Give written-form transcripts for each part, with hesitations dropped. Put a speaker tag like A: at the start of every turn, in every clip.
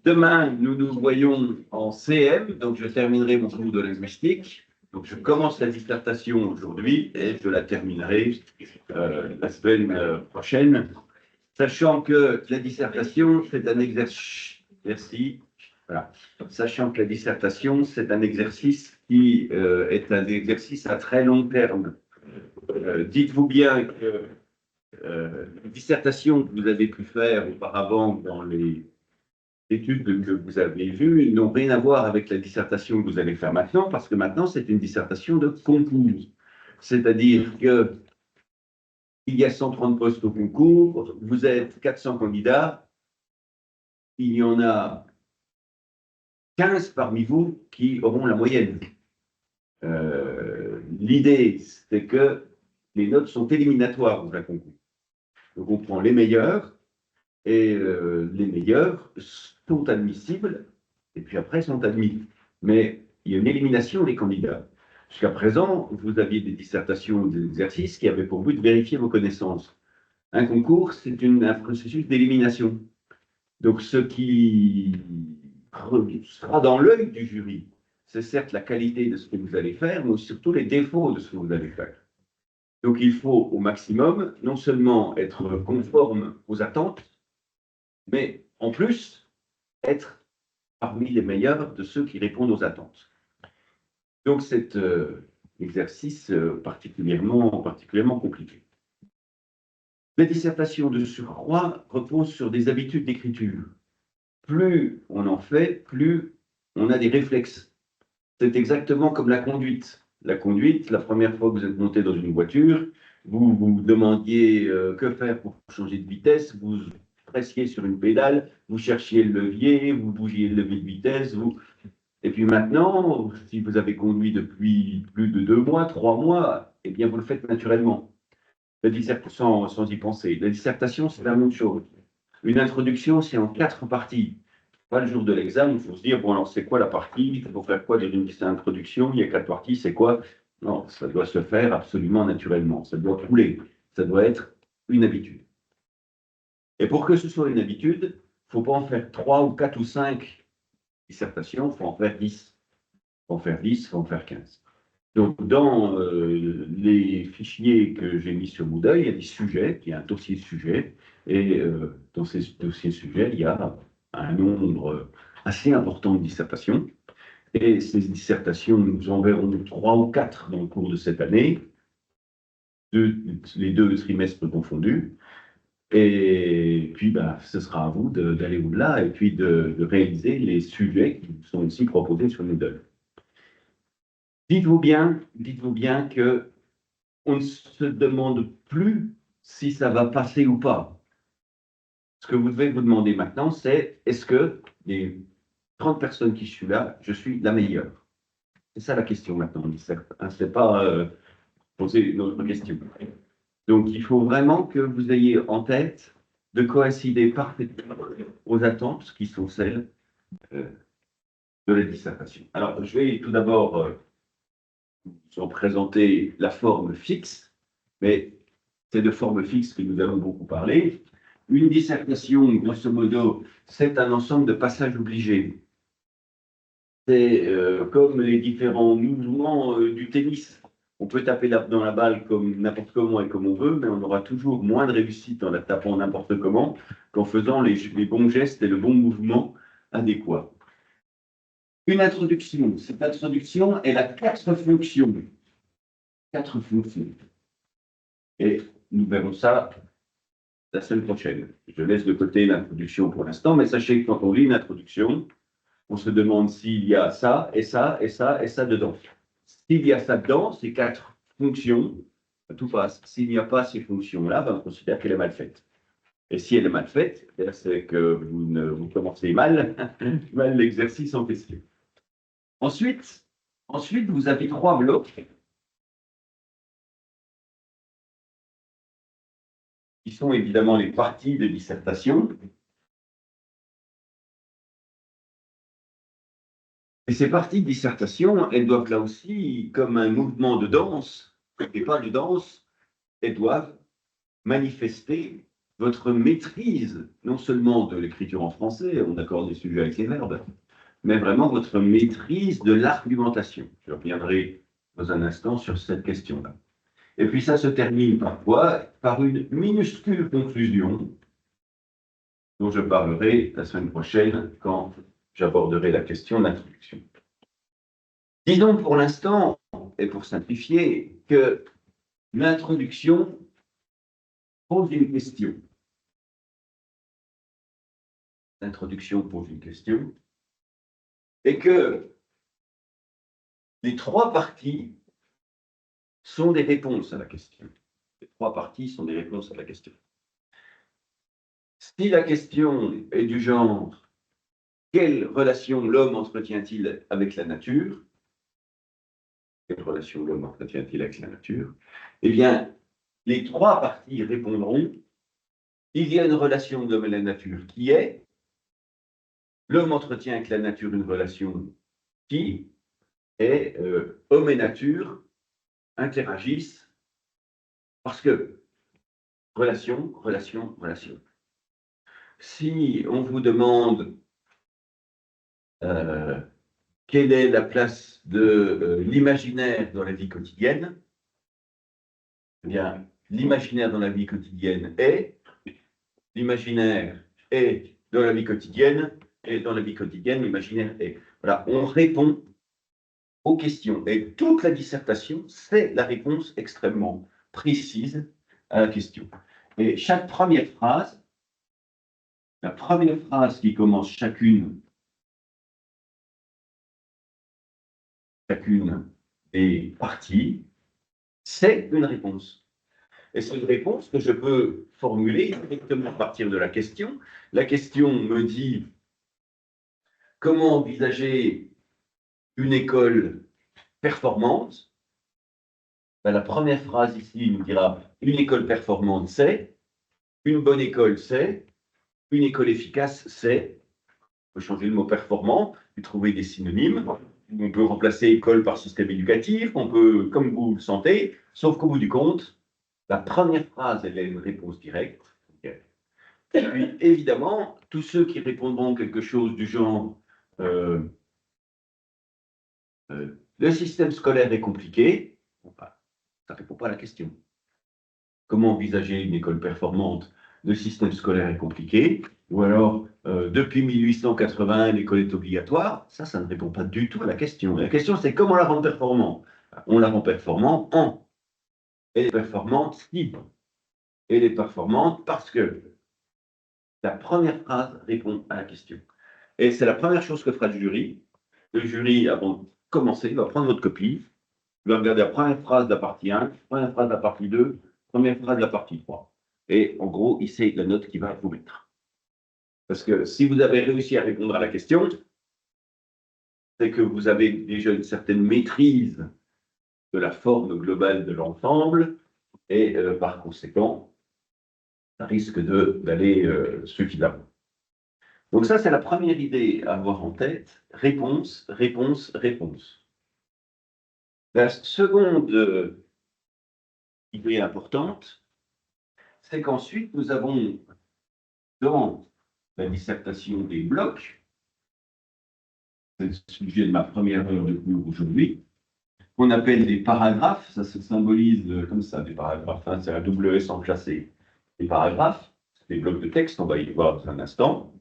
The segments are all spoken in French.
A: Demain, nous nous voyons en CM, donc je terminerai mon cours de linguistique. Donc je commence la dissertation aujourd'hui et je la terminerai la semaine prochaine, sachant que la dissertation, c'est un exercice. Merci. Voilà. Sachant que la dissertation, c'est un exercice qui est un exercice à très long terme. Dites-vous bien que les dissertations que vous avez pu faire auparavant dans les études que vous avez vues n'ont rien à voir avec la dissertation que vous allez faire maintenant, parce que maintenant, c'est une dissertation de concours. C'est-à-dire que il y a 130 postes au concours, vous êtes 400 candidats, il y en a 15 parmi vous qui auront la moyenne. L'idée, c'est que les notes sont éliminatoires dans un concours. Donc, on prend les meilleurs, et les meilleurs sont admissibles, et puis après sont admis. Mais il y a une élimination des candidats. Jusqu'à présent, vous aviez des dissertations ou des exercices qui avaient pour but de vérifier vos connaissances. Un concours, c'est un processus d'élimination. Donc, ce qui sera dans l'œil du jury, c'est certes la qualité de ce que vous allez faire, mais surtout les défauts de ce que vous allez faire. Donc, il faut au maximum non seulement être conforme aux attentes, mais en plus, être parmi les meilleurs de ceux qui répondent aux attentes. Donc, c'est exercice particulièrement compliqué. Les dissertations de surcroît reposent sur des habitudes d'écriture. Plus on en fait, plus on a des réflexes. C'est exactement comme la conduite. La conduite, la première fois que vous êtes monté dans une voiture, vous vous demandiez que faire pour changer de vitesse, vous pressiez sur une pédale, vous cherchiez le levier, vous bougiez le levier de vitesse, et puis maintenant, si vous avez conduit depuis plus de 2 mois, 3 mois, eh bien vous le faites naturellement. La dissertation, sans y penser. La dissertation, c'est la même chose. Une introduction, c'est en 4 parties. Pas le jour de l'examen, il faut se dire, bon, alors c'est quoi la partie? Il faut faire quoi dans une introduction? Il y a 4 parties, c'est quoi? Non, ça doit se faire absolument naturellement. Ça doit couler. Ça doit être une habitude. Et pour que ce soit une habitude, il ne faut pas en faire 3 ou 4 ou 5 dissertations, il faut en faire 10. Il faut en faire 10, il faut en faire 15. Donc, dans les fichiers que j'ai mis sur Moodle, il y a des sujets, il y a un dossier sujet, et dans ces dossiers sujets, il y a un nombre assez important de dissertations. Et ces dissertations, nous en verrons 3 ou 4 dans le cours de cette année, les 2 trimestres confondus. Et puis, ce sera à vous d'aller au-delà et puis de réaliser les sujets qui sont aussi proposés sur Moodle. Dites-vous bien que on ne se demande plus si ça va passer ou pas. Ce que vous devez vous demander maintenant, c'est est-ce que les 30 personnes qui sont là, je suis la meilleure? C'est ça la question maintenant, c'est pas poser une autre question. Donc, il faut vraiment que vous ayez en tête de coïncider parfaitement aux attentes qui sont celles de la dissertation. Alors, je vais tout d'abord vous présenter la forme fixe, mais c'est de forme fixe que nous allons beaucoup parler. Une dissertation, grosso modo, c'est un ensemble de passages obligés. C'est comme les différents mouvements du tennis. On peut taper dans la balle comme n'importe comment et comme on veut, mais on aura toujours moins de réussite en la tapant n'importe comment qu'en faisant les bons gestes et le bon mouvement adéquat. Une introduction. Cette introduction, elle a 4 fonctions. 4 fonctions. Et nous verrons ça la semaine prochaine. Je laisse de côté l'introduction pour l'instant, mais sachez que quand on lit une introduction, on se demande s'il y a ça, et ça, et ça, et ça dedans. S'il y a ça dedans, ces 4 fonctions, tout passe. S'il n'y a pas ces fonctions-là, on considère qu'elle est mal faite. Et si elle est mal faite, c'est que vous commencez mal l'exercice en question. Ensuite, vous avez 3 blocs qui sont évidemment les parties de dissertation. Et ces parties de dissertation, elles doivent là aussi, comme un mouvement de danse, et pas de danse, elles doivent manifester votre maîtrise, non seulement de l'écriture en français, on accorde des sujets avec les verbes, mais vraiment votre maîtrise de l'argumentation. Je reviendrai dans un instant sur cette question-là. Et puis ça se termine par quoi? Par une minuscule conclusion dont je parlerai la semaine prochaine quand j'aborderai la question d'introduction. Disons pour l'instant, et pour simplifier, que l'introduction pose une question. L'introduction pose une question, et que les trois parties sont des réponses à la question. Les trois parties sont des réponses à la question. Si la question est du genre « Quelle relation l'homme entretient-il avec la nature ?» Quelle relation l'homme entretient-il avec la nature? Eh bien, les trois parties répondront « Il y a une relation de l'homme et la nature qui est, l'homme entretient avec la nature une relation qui est, homme et nature interagissent parce que relation, relation, relation. » Si on vous demande quelle est la place de l'imaginaire dans la vie quotidienne, eh bien, l'imaginaire dans la vie quotidienne est, l'imaginaire est dans la vie quotidienne, et dans la vie quotidienne, l'imaginaire est. Voilà, on répond aux questions. Et toute la dissertation, c'est la réponse extrêmement précise à la question. Et chaque première phrase, la première phrase qui commence chacune des parties, c'est une réponse. Et c'est une réponse que je peux formuler directement à partir de la question. La question me dit comment envisager une école performante. Ben, la première phrase ici nous dira une école performante, c'est, une bonne école, c'est, une école efficace, c'est. On peut changer le mot performant, puis trouver des synonymes. On peut remplacer école par système éducatif, on peut, comme vous le sentez, sauf qu'au bout du compte, la première phrase, elle est une réponse directe. Et puis, évidemment, tous ceux qui répondront quelque chose du genre le système scolaire est compliqué, enfin, ça ne répond pas à la question. Comment envisager une école performante? Le système scolaire est compliqué. Ou alors, depuis 1880, l'école est obligatoire. Ça ne répond pas du tout à la question. La question, c'est comment la rendre performante? On la rend performante en. Elle est performante si. Elle est performante parce que la première phrase répond à la question. Et c'est la première chose que fera le jury. Le jury, avant de commencer, va prendre votre copie, il va regarder la première phrase de la partie 1, la première phrase de la partie 2, première phrase de la partie 3. Et en gros, il sait la note qu'il va vous mettre. Parce que si vous avez réussi à répondre à la question, c'est que vous avez déjà une certaine maîtrise de la forme globale de l'ensemble, et par conséquent, ça risque d'aller suffisamment. Donc ça, c'est la première idée à avoir en tête. Réponse, réponse, réponse. La seconde idée importante, c'est qu'ensuite, nous avons dans la dissertation des blocs, c'est le sujet de ma première heure de cours aujourd'hui, qu'on appelle des paragraphes, ça se symbolise comme ça, des paragraphes, hein, c'est un double S enclassé. Des paragraphes, des blocs de texte, on va y voir dans un instant.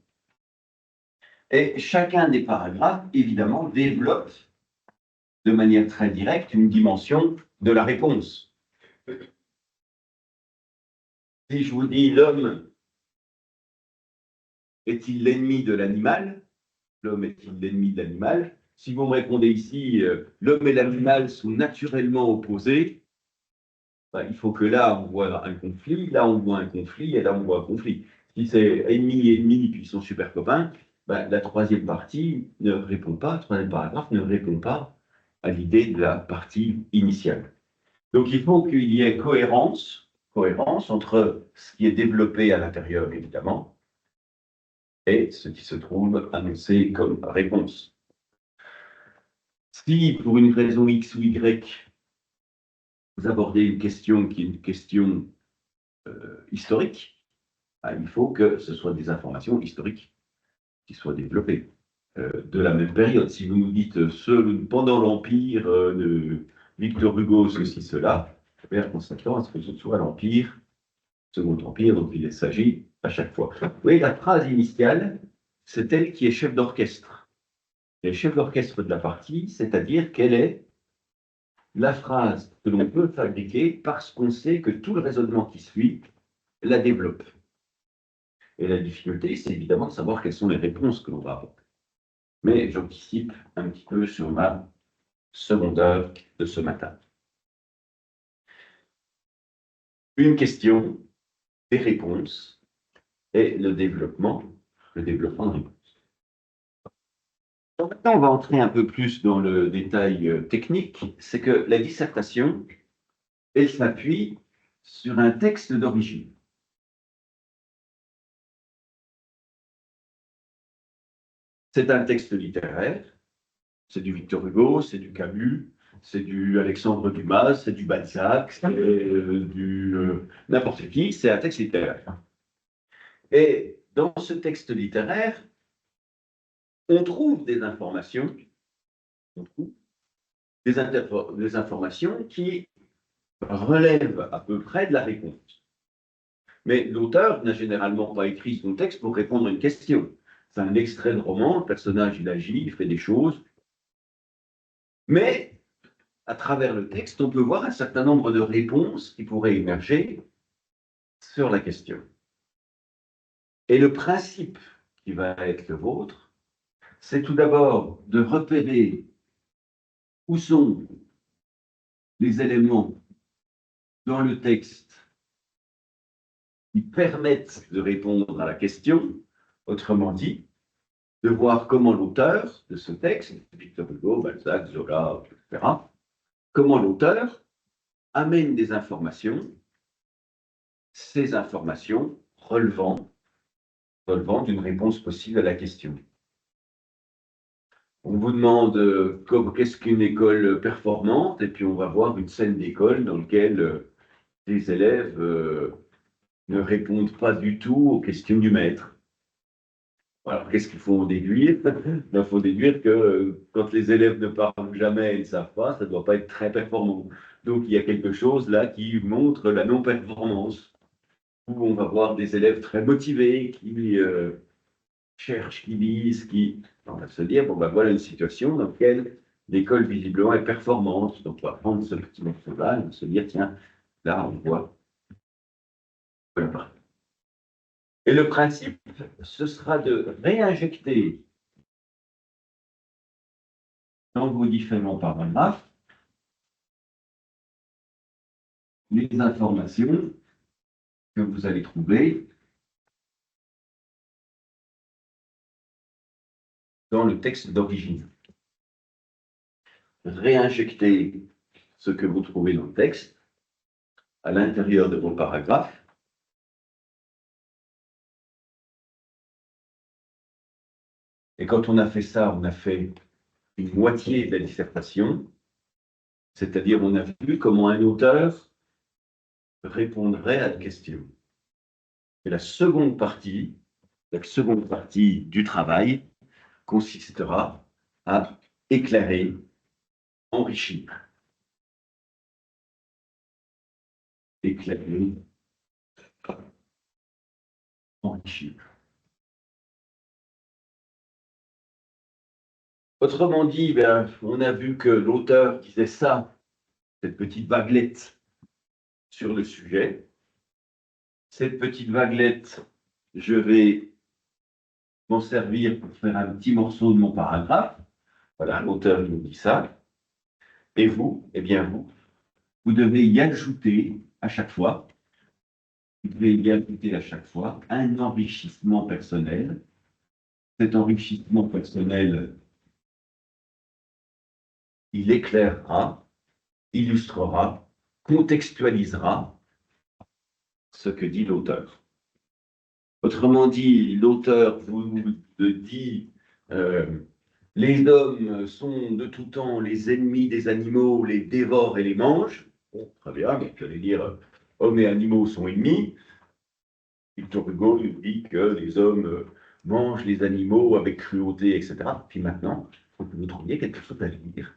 A: Et chacun des paragraphes, évidemment, développe de manière très directe une dimension de la réponse. Si je vous dis l'homme est-il l'ennemi de l'animal? L'homme est-il l'ennemi de l'animal? Si vous me répondez ici, l'homme et l'animal sont naturellement opposés, ben, il faut que là, on voit un conflit, là, on voit un conflit, et là, on voit un conflit. Si c'est ennemi et ennemi, puis ils sont super copains, ben, la troisième partie ne répond pas, le troisième paragraphe ne répond pas à l'idée de la partie initiale. Donc, il faut qu'il y ait cohérence entre ce qui est développé à l'intérieur, évidemment, et ce qui se trouve annoncé comme réponse. Si, pour une raison X ou Y, vous abordez une question qui est une question historique, il faut que ce soit des informations historiques qui soient développées de la même période. Si vous nous dites pendant l'Empire de Victor Hugo, ceci, cela, on s'attend à ce que ce soit l'Empire, Second Empire, dont il s'agit à chaque fois. Vous voyez, la phrase initiale, c'est elle qui est chef d'orchestre. Elle est chef d'orchestre de la partie, c'est-à-dire qu'elle est la phrase que l'on peut fabriquer parce qu'on sait que tout le raisonnement qui suit la développe. Et la difficulté, c'est évidemment de savoir quelles sont les réponses que l'on va apporter. Mais j'anticipe un petit peu sur ma seconde heure de ce matin. Une question, des réponses et le développement de réponses. Donc maintenant, on va entrer un peu plus dans le détail technique. C'est que la dissertation, elle s'appuie sur un texte d'origine. C'est un texte littéraire, c'est du Victor Hugo, c'est du Camus, c'est du Alexandre Dumas, c'est du Balzac, c'est du n'importe qui, c'est un texte littéraire. Et dans ce texte littéraire, on trouve des informations, on trouve des informations qui relèvent à peu près de la réponse. Mais l'auteur n'a généralement pas écrit son texte pour répondre à une question. C'est un extrait de roman, le personnage il agit, il fait des choses, mais à travers le texte, on peut voir un certain nombre de réponses qui pourraient émerger sur la question. Et le principe qui va être le vôtre, c'est tout d'abord de repérer où sont les éléments dans le texte qui permettent de répondre à la question, autrement dit, de voir comment l'auteur de ce texte, Victor Hugo, Balzac, Zola, etc., comment l'auteur amène des informations, ces informations relevant d'une réponse possible à la question. On vous demande qu'est-ce qu'une école performante, et puis on va voir une scène d'école dans laquelle les élèves ne répondent pas du tout aux questions du maître. Alors, qu'est-ce qu'il faut en déduire? Il faut déduire que quand les élèves ne parlent jamais et ne savent pas, ça ne doit pas être très performant. Donc, il y a quelque chose là qui montre la non-performance, où on va voir des élèves très motivés qui cherchent, qui lisent, on va se dire, bon, ben, voilà une situation dans laquelle l'école visiblement est performante. Donc, on va prendre ce petit morceau-là et on va se dire, tiens, là, on voit. Voilà. Et le principe, ce sera de réinjecter dans vos différents paragraphes les informations que vous allez trouver dans le texte d'origine. Réinjecter ce que vous trouvez dans le texte à l'intérieur de vos paragraphes. Et quand on a fait ça, on a fait une moitié de la dissertation, c'est-à-dire on a vu comment un auteur répondrait à la question. Et la seconde partie du travail consistera à éclairer, enrichir. Éclairer, enrichir. Autrement dit, on a vu que l'auteur disait ça, cette petite vaguelette sur le sujet. Cette petite vaguelette, je vais m'en servir pour faire un petit morceau de mon paragraphe. Voilà, l'auteur nous dit ça. Et vous, eh bien vous devez y ajouter à chaque fois, un enrichissement personnel. Cet enrichissement personnel, il éclairera, illustrera, contextualisera ce que dit l'auteur. Autrement dit, l'auteur vous dit les hommes sont de tout temps les ennemis des animaux, les dévorent et les mangent. Bon, très bien, mais j'allais dire hommes et animaux sont ennemis. Victor Hugo nous dit que les hommes mangent les animaux avec cruauté, etc. Puis maintenant, il faut que vous trouviez quelque chose à lire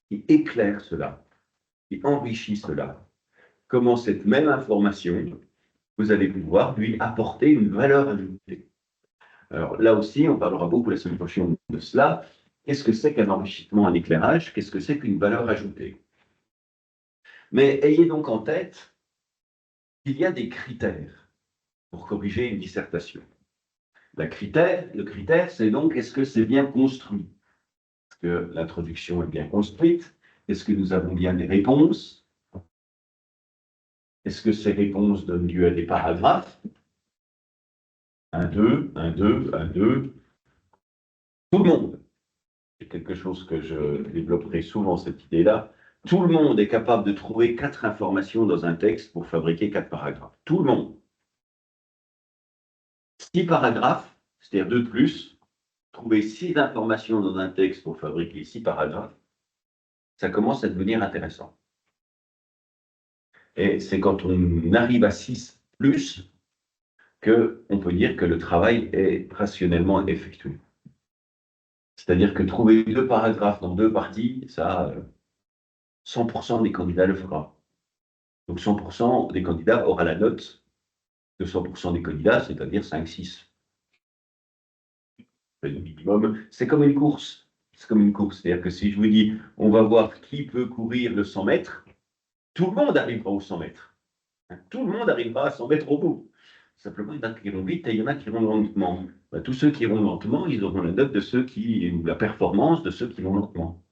A: qui éclaire cela, qui enrichit cela. Comment cette même information, vous allez pouvoir lui apporter une valeur ajoutée. Alors là aussi, on parlera beaucoup la semaine prochaine de cela. Qu'est-ce que c'est qu'un enrichissement, un éclairage? Qu'est-ce que c'est qu'une valeur ajoutée? Mais ayez donc en tête qu'il y a des critères pour corriger une dissertation. Le critère, c'est donc est-ce que c'est bien construit? Est-ce que l'introduction est bien construite? Est-ce que nous avons bien des réponses? Est-ce que ces réponses donnent lieu à des paragraphes? Un, deux, un, deux, un, deux. Tout le monde, c'est quelque chose que je développerai souvent, cette idée-là. Tout le monde est capable de trouver 4 informations dans un texte pour fabriquer 4 paragraphes. Tout le monde. 6 paragraphes, c'est-à-dire 2 de plus, trouver 6 informations dans un texte pour fabriquer 6 paragraphes, ça commence à devenir intéressant. Et c'est quand on arrive à 6 plus qu'on peut dire que le travail est rationnellement effectué. C'est-à-dire que trouver 2 paragraphes dans 2 parties, ça, 100% des candidats le fera. Donc 100% des candidats aura la note de 100% des candidats, c'est-à-dire 5-6. Le minimum, c'est comme une course. C'est comme une course. C'est-à-dire que si je vous dis, on va voir qui peut courir le 100 mètres, tout le monde arrivera aux 100 mètres. Tout le monde arrivera à 100 mètres au bout. Simplement, il y en a qui iront vite et il y en a qui iront lentement. Tous ceux qui iront lentement, ils auront la note de ceux qui, ou la performance de ceux qui vont lentement.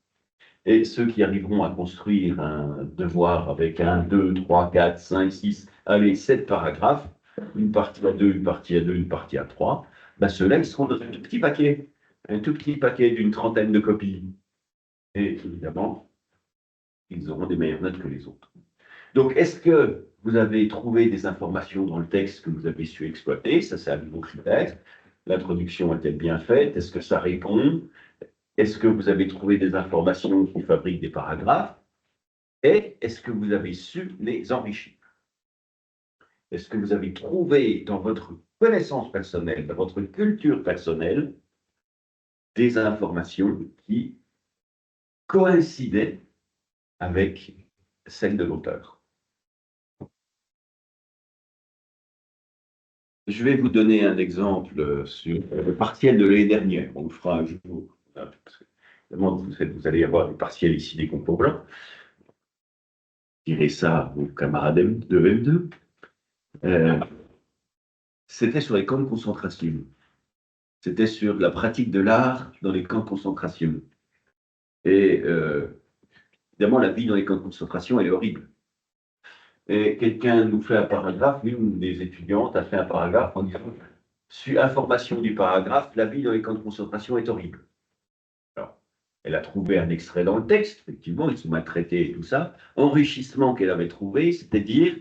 A: Et ceux qui arriveront à construire un devoir avec 1, 2, 3, 4, 5, 6, allez, 7 paragraphes, une partie à 2, une partie à 2, une partie à 3, ben ceux-là, ils seront dans un tout petit paquet d'une trentaine de copies. Et évidemment, ils auront des meilleures notes que les autres. Donc, est-ce que vous avez trouvé des informations dans le texte que vous avez su exploiter? Ça, c'est un nouveau critère. L'introduction est-elle bien faite? Est-ce que ça répond? Est-ce que vous avez trouvé des informations qui fabriquent des paragraphes? Et est-ce que vous avez su les enrichir? Est-ce que vous avez trouvé dans votre connaissance personnelle, dans votre culture personnelle, des informations qui coïncidaient avec celles de l'auteur? Je vais vous donner un exemple sur le partiel de l'année dernière. On le fera un jour. Évidemment, vous allez avoir des partiels ici des concours blancs. Direz ça à vos camarades de M2. C'était sur les camps de concentration. C'était sur la pratique de l'art dans les camps de concentration. Et évidemment, la vie dans les camps de concentration, elle est horrible. Et quelqu'un nous fait un paragraphe, une des étudiantes a fait un paragraphe en disant, sur information du paragraphe, la vie dans les camps de concentration est horrible. Alors, elle a trouvé un extrait dans le texte, effectivement, ils sont maltraités et tout ça. Enrichissement qu'elle avait trouvé, c'est-à-dire,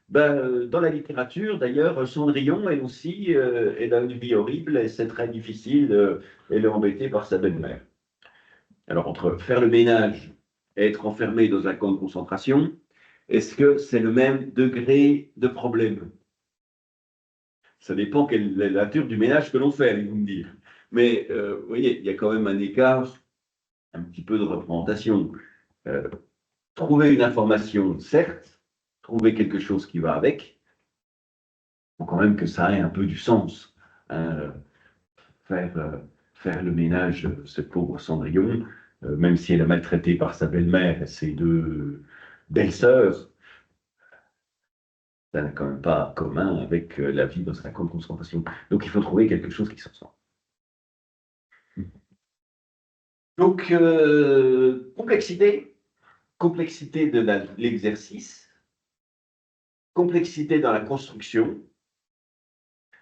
A: dans la littérature, d'ailleurs, Cendrillon, elle aussi, elle a une vie horrible, et c'est très difficile, elle est embêtée par sa belle-mère. Alors, entre faire le ménage et être enfermé dans un camp de concentration, est-ce que c'est le même degré de problème? Ça dépend quelle est la nature du ménage que l'on fait, allez-vous me dire. Mais vous voyez, il y a quand même un écart, un petit peu de représentation. Euh, Trouver une information, certes, trouver quelque chose qui va avec, il faut quand même que ça ait un peu du sens. Hein. Faire le ménage, cette pauvre Cendrillon, même si elle est maltraitée par sa belle-mère et ses 2 belles-sœurs, ça n'a quand même pas commun avec la vie dans un camp de concentration. Donc il faut trouver quelque chose qui s'en sort. Donc, complexité de l'exercice, complexité dans la construction,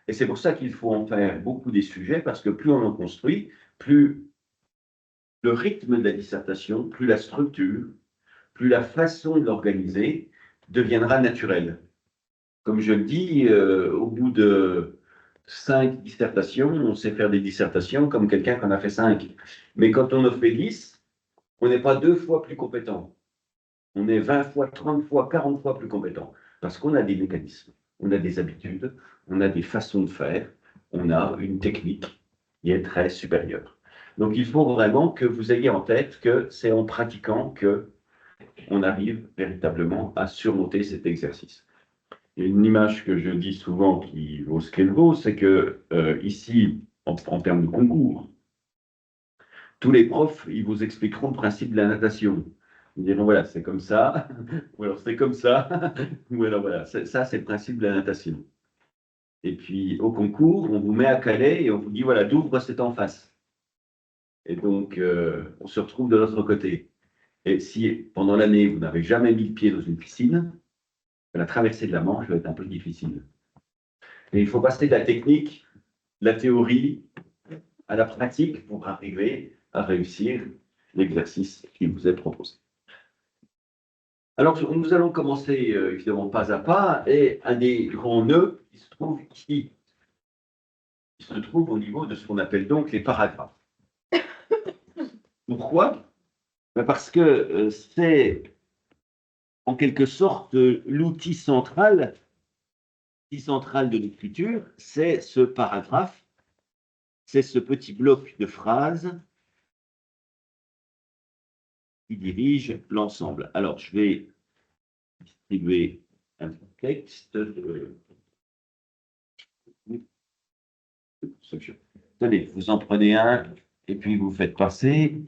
A: et c'est pour ça qu'il faut en faire beaucoup des sujets, parce que plus on en construit, plus le rythme de la dissertation, plus la structure, plus la façon de l'organiser deviendra naturelle. Comme je le dis, au bout de 5 dissertations, on sait faire des dissertations comme quelqu'un qui en a fait 5. Mais quand on en fait 10, on n'est pas 2 fois plus compétent. On est 20 fois, 30 fois, 40 fois plus compétent. Parce qu'on a des mécanismes. on a des habitudes, on a des façons de faire, on a une technique qui est très supérieure. Donc, il faut vraiment que vous ayez en tête que c'est en pratiquant que on arrive véritablement à surmonter cet exercice. Et une image que je dis souvent qui vaut ce qu'elle vaut, c'est que ici, en termes de concours, tous les profs, ils vous expliqueront le principe de la natation. Ils diront, voilà, c'est comme ça, ou alors c'est comme ça, ou alors voilà, ça c'est le principe de la natation. Et puis au concours, on vous met à Calais et on vous dit, voilà, Douvres, c'est en face. Et donc, on se retrouve de l'autre côté. Et si pendant l'année, vous n'avez jamais mis le pied dans une piscine, la traversée de la Manche va être un peu difficile. Et il faut passer de la technique, de la théorie, à la pratique pour arriver à réussir l'exercice qui vous est proposé. Alors, nous allons commencer évidemment pas à pas, et un des grands nœuds qui se trouve ici, qui se trouve au niveau de ce qu'on appelle donc les paragraphes. Pourquoi? Parce que c'est en quelque sorte l'outil central de l'écriture, c'est ce paragraphe, c'est ce petit bloc de phrases qui dirige l'ensemble. Alors, je vais distribuer un texte. Tenez, vous en prenez un et puis vous faites passer.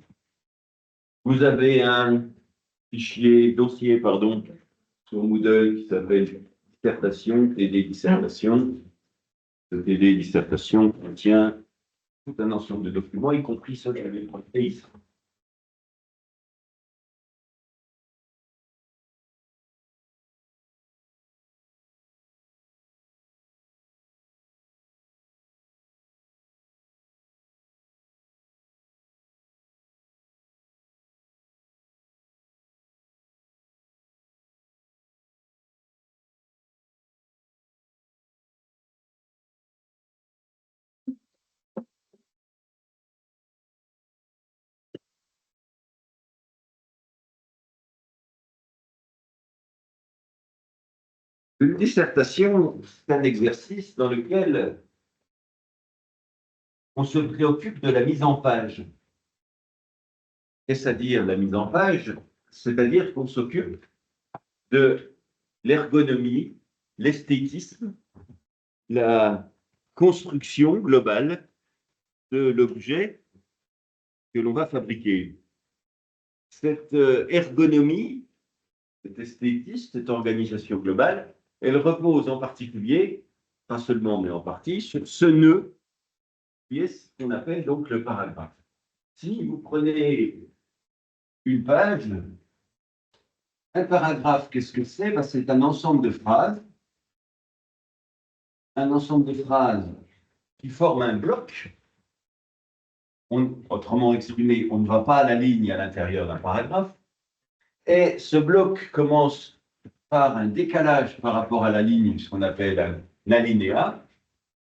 A: Vous avez un dossier, pardon, sur Moodle qui s'appelle dissertation, TD dissertation. Ce TD dissertation contient tout un ensemble de documents, y compris ceux que j'avais pointés ici. Une dissertation, c'est un exercice dans lequel on se préoccupe de la mise en page. Qu'est-ce à dire la mise en page? C'est-à-dire qu'on s'occupe de l'ergonomie, l'esthétisme, la construction globale de l'objet que l'on va fabriquer. Cette ergonomie, cet esthétisme, cette organisation globale, elle repose en particulier, pas seulement mais en partie, sur ce nœud qui est ce qu'on appelle donc le paragraphe. Si vous prenez une page, un paragraphe, qu'est-ce que c'est? Ben, c'est un ensemble de phrases qui forment un bloc. Autrement exprimé, on ne va pas à la ligne à l'intérieur d'un paragraphe. Et ce bloc commence par un décalage par rapport à la ligne, ce qu'on appelle un alinéa.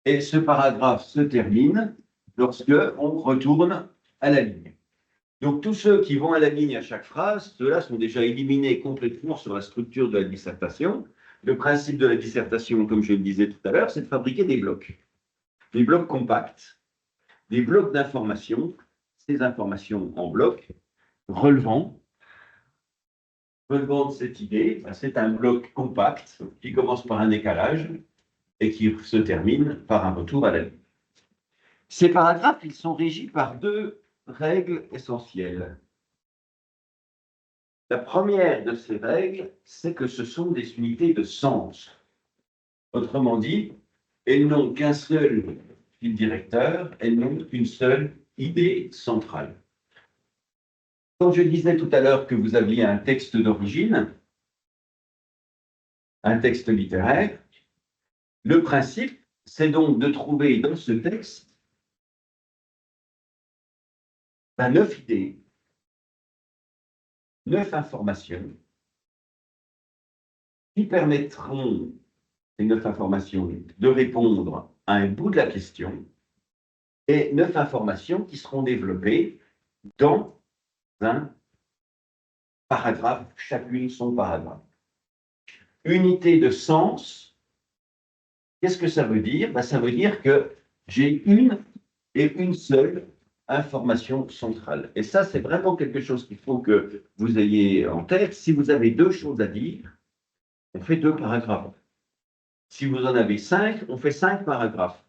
A: Et ce paragraphe se termine lorsque on retourne à la ligne. Donc tous ceux qui vont à la ligne à chaque phrase, ceux-là sont déjà éliminés complètement sur la structure de la dissertation. Le principe de la dissertation, comme je le disais tout à l'heure, c'est de fabriquer des blocs compacts, des blocs d'informations, ces informations en blocs, relevant de cette idée, c'est un bloc compact qui commence par un décalage et qui se termine par un retour à la ligne. Ces paragraphes, ils sont régis par deux règles essentielles. La première de ces règles, c'est que ce sont des unités de sens. Autrement dit, elles n'ont qu'un seul fil directeur, elles n'ont qu'une seule idée centrale. Quand je disais tout à l'heure que vous aviez un texte d'origine, un texte littéraire, le principe, c'est donc de trouver dans ce texte 9 idées, 9 informations qui permettront, ces 9 informations, de répondre à un bout de la question et 9 informations qui seront développées dans un paragraphe, chacune son paragraphe. Unité de sens Qu'est-ce que ça veut dire? Ben, ça veut dire que j'ai une et une seule information centrale. Et ça, c'est vraiment quelque chose qu'il faut que vous ayez en tête. Si vous avez deux choses à dire, on fait deux paragraphes. Si vous en avez cinq, on fait cinq paragraphes.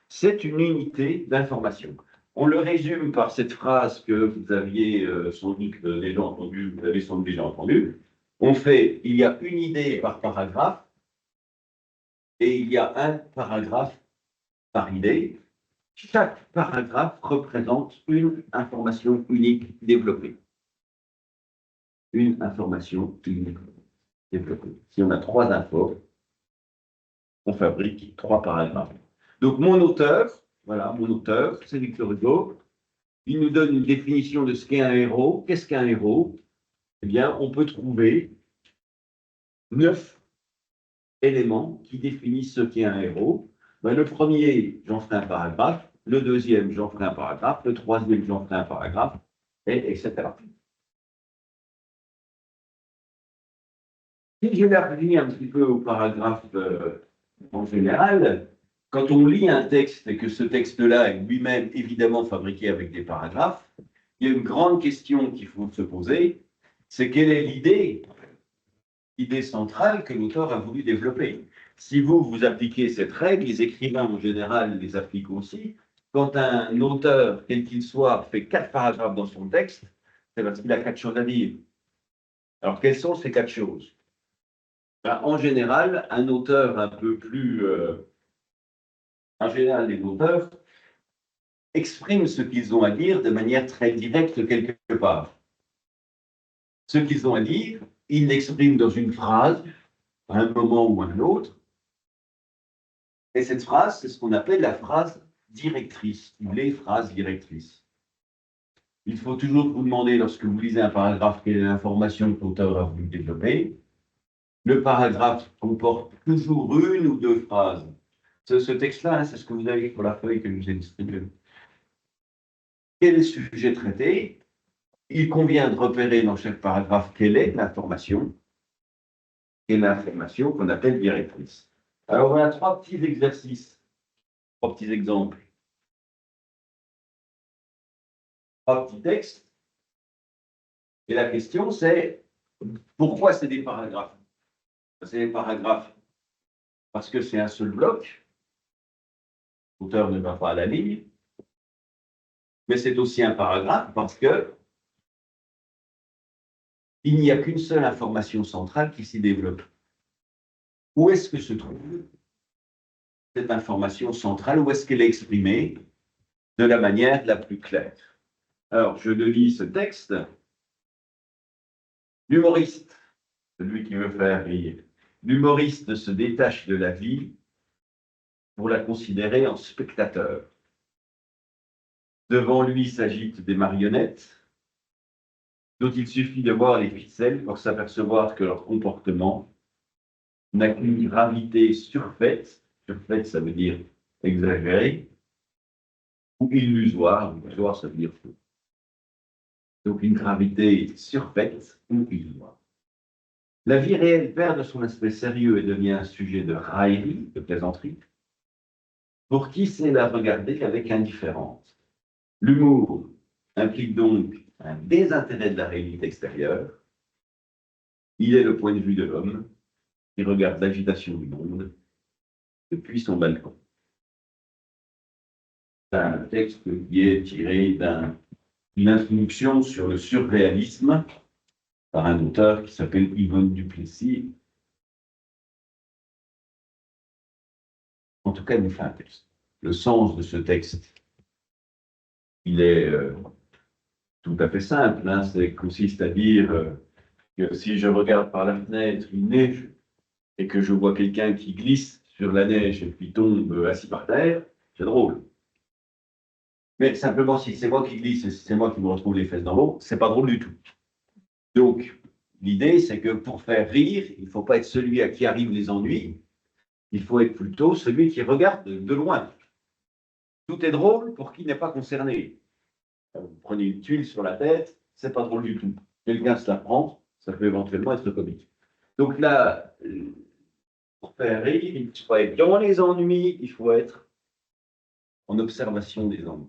A: C'est une unité d'information. On le résume par cette phrase que vous aviez sans doute déjà entendue, vous avez sans doute déjà entendue. On fait, il y a une idée par paragraphe et il y a un paragraphe par idée. Chaque paragraphe représente une information unique développée. Une information unique développée. Si on a trois infos, on fabrique trois paragraphes. Donc mon auteur, voilà, mon auteur, c'est Victor Hugo. Il nous donne une définition de ce qu'est un héros. Qu'est-ce qu'un héros? Eh bien, on peut trouver 9 éléments qui définissent ce qu'est un héros. Ben, le premier, j'en ferai un paragraphe. Le deuxième, j'en ferai un paragraphe. Le troisième, j'en ferai un paragraphe, etc. Si j'élargis un petit peu au paragraphe en général, quand on lit un texte et que ce texte-là est lui-même évidemment fabriqué avec des paragraphes, il y a une grande question qu'il faut se poser, c'est quelle est l'idée centrale que l'auteur a voulu développer. Si vous appliquez cette règle, les écrivains en général les appliquent aussi. Quand un auteur, quel qu'il soit, fait 4 paragraphes dans son texte, c'est parce qu'il a 4 choses à dire. Alors, quelles sont ces 4 choses? Ben, en général, un auteur un peu plus... en général, les auteurs expriment ce qu'ils ont à dire de manière très directe quelque part. Ce qu'ils ont à dire, ils l'expriment dans une phrase, à un moment ou à un autre. Et cette phrase, c'est ce qu'on appelle la phrase directrice, ou les phrases directrices. Il faut toujours vous demander, lorsque vous lisez un paragraphe, quelle est l'information que l'auteur a voulu développer. Le paragraphe comporte toujours une ou deux phrases. Ce texte-là, hein, c'est ce que vous avez pour la feuille que je vous ai distribuée. Quel est le sujet traité? Il convient de repérer dans chaque paragraphe quelle est l'information, et l'information qu'on appelle directrice. Alors voilà trois petits exercices, trois petits exemples, trois petits textes. Et la question c'est pourquoi c'est des paragraphes? C'est des paragraphes parce que c'est un seul bloc, l'auteur ne va pas à la ligne, mais c'est aussi un paragraphe parce que il n'y a qu'une seule information centrale qui s'y développe. Où est-ce que se trouve cette information centrale? Où est-ce qu'elle est exprimée de la manière la plus claire? Alors, je lis ce texte. L'humoriste, celui qui veut faire rire, l'humoriste se détache de la vie pour la considérer en spectateur. Devant lui s'agitent des marionnettes, dont il suffit de voir les ficelles pour s'apercevoir que leur comportement n'a qu'une gravité surfaite, surfaite ça veut dire exagérée, ou illusoire, illusoire ça veut dire faux. Donc une gravité surfaite ou illusoire. La vie réelle perd de son aspect sérieux et devient un sujet de raillerie, de plaisanterie, pour qui sait la regarder avec indifférence. L'humour implique donc un désintérêt de la réalité extérieure. Il est le point de vue de l'homme qui regarde l'agitation du monde depuis son balcon. C'est un texte qui est tiré d'une introduction sur le surréalisme par un auteur qui s'appelle Yvonne Duplessis. En tout cas, il nous fait un texte. Le sens de ce texte, il est tout à fait simple. Hein, c'est consiste à dire que si je regarde par la fenêtre, il neige et que je vois quelqu'un qui glisse sur la neige et puis tombe assis par terre, c'est drôle. Mais simplement, si c'est moi qui glisse et si c'est moi qui me retrouve les fesses dans l'eau, c'est pas drôle du tout. Donc, l'idée, c'est que pour faire rire, il ne faut pas être celui à qui arrivent les ennuis, il faut être plutôt celui qui regarde de loin. Tout est drôle pour qui n'est pas concerné. Vous prenez une tuile sur la tête, c'est pas drôle du tout. Quelqu'un se la prend, ça peut éventuellement être comique. Donc là, Pour faire rire, il faut être dans les ennuis, il faut être en observation des ennuis.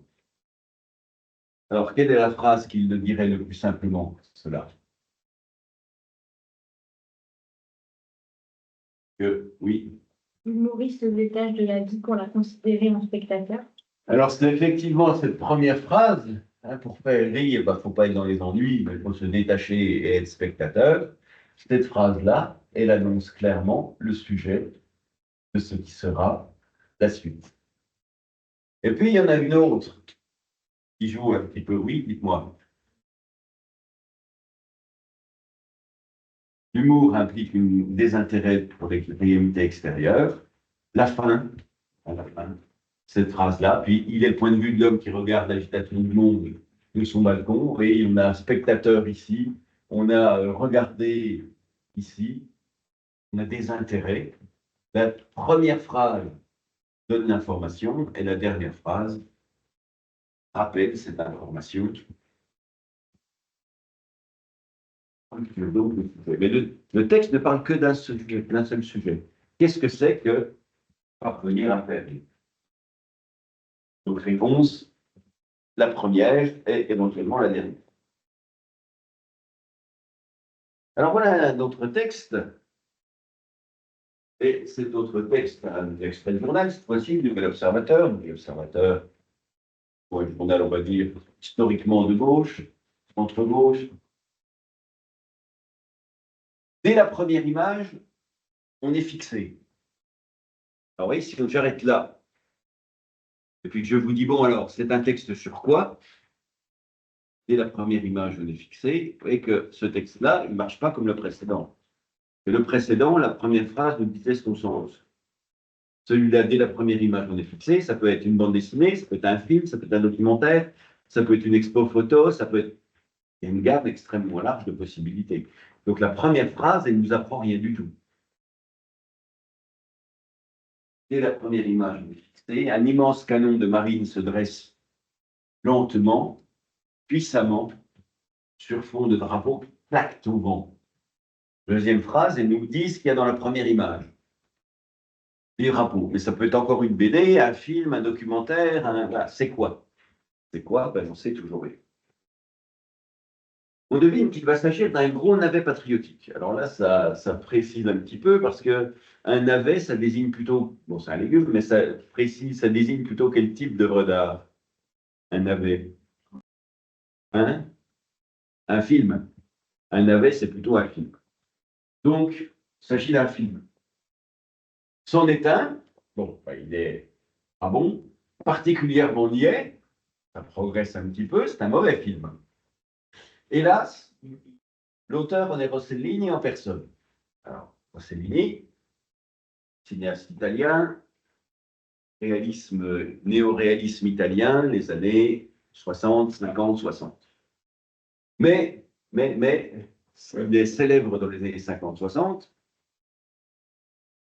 A: Alors, quelle est la phrase qu'il le dirait le plus simplement, cela? Oui.
B: L'humoriste se détache de la vie pour la considérer en spectateur.
A: Alors, c'est effectivement cette première phrase. Pour faire rire, il ne faut pas être dans les ennuis, mais il faut se détacher et être spectateur. Cette phrase-là, elle annonce clairement le sujet de ce qui sera la suite. Et puis, il y en a une autre qui joue un petit peu. Oui, dites-moi. L'humour implique un désintérêt pour les réalités extérieures. La fin, à la fin, cette phrase-là. Puis, il est le point de vue de l'homme qui regarde l'agitation du monde de son balcon. Et on a un spectateur ici, on a regardé ici, on a des intérêts. La première phrase donne l'information et la dernière phrase rappelle cette information. Mais le texte ne parle que d'un seul sujet. Qu'est-ce que c'est que parvenir à faire rire? Donc, réponse, la première et éventuellement la dernière. Alors voilà un autre texte. Et cet autre texte, un extrait de journal, cette fois-ci, du Nouvel Observateur. Le Nouvel Observateur, pour un journal, on va dire, historiquement de gauche, centre-gauche. Dès la première image, on est fixé. Alors oui, si j'arrête là, et puis que je vous dis, bon alors, c'est un texte sur quoi? Dès la première image, on est fixé. Vous voyez que ce texte-là, il ne marche pas comme le précédent. Et le précédent, la première phrase nous disait son sens. Celui-là, dès la première image, on est fixé. Ça peut être une bande dessinée, ça peut être un film, ça peut être un documentaire, ça peut être une expo photo, ça peut être... Il y a une gamme extrêmement large de possibilités. Donc la première phrase, elle ne nous apprend rien du tout. Dès la première image, on est fixé. Un immense canon de marine se dresse lentement, puissamment, sur fond de drapeau qui claque au vent. Deuxième phrase, elle nous dit ce qu'il y a dans la première image. Les drapeaux. Mais ça peut être encore une BD, un film, un documentaire, voilà. C'est quoi? C'est quoi? Ben, j'en sais toujours rien. On devine qu'il va s'agir d'un gros navet patriotique. Alors là, ça précise un petit peu parce que un navet, ça désigne plutôt, bon, c'est un légume, mais ça précise, ça désigne plutôt quel type d'œuvre d'art? Un navet. Hein? Un film. Un navet, c'est plutôt un film. Donc, il s'agit d'un film. C'en est un, bon, ben, il est pas bon, particulièrement niais, ça progresse un petit peu, c'est un mauvais film. Hélas, l'auteur en est Rossellini en personne. Alors, Rossellini, cinéaste italien, réalisme, néo-réalisme italien, les années 60, 50, 60. Mais, il est célèbre dans les années 50, 60,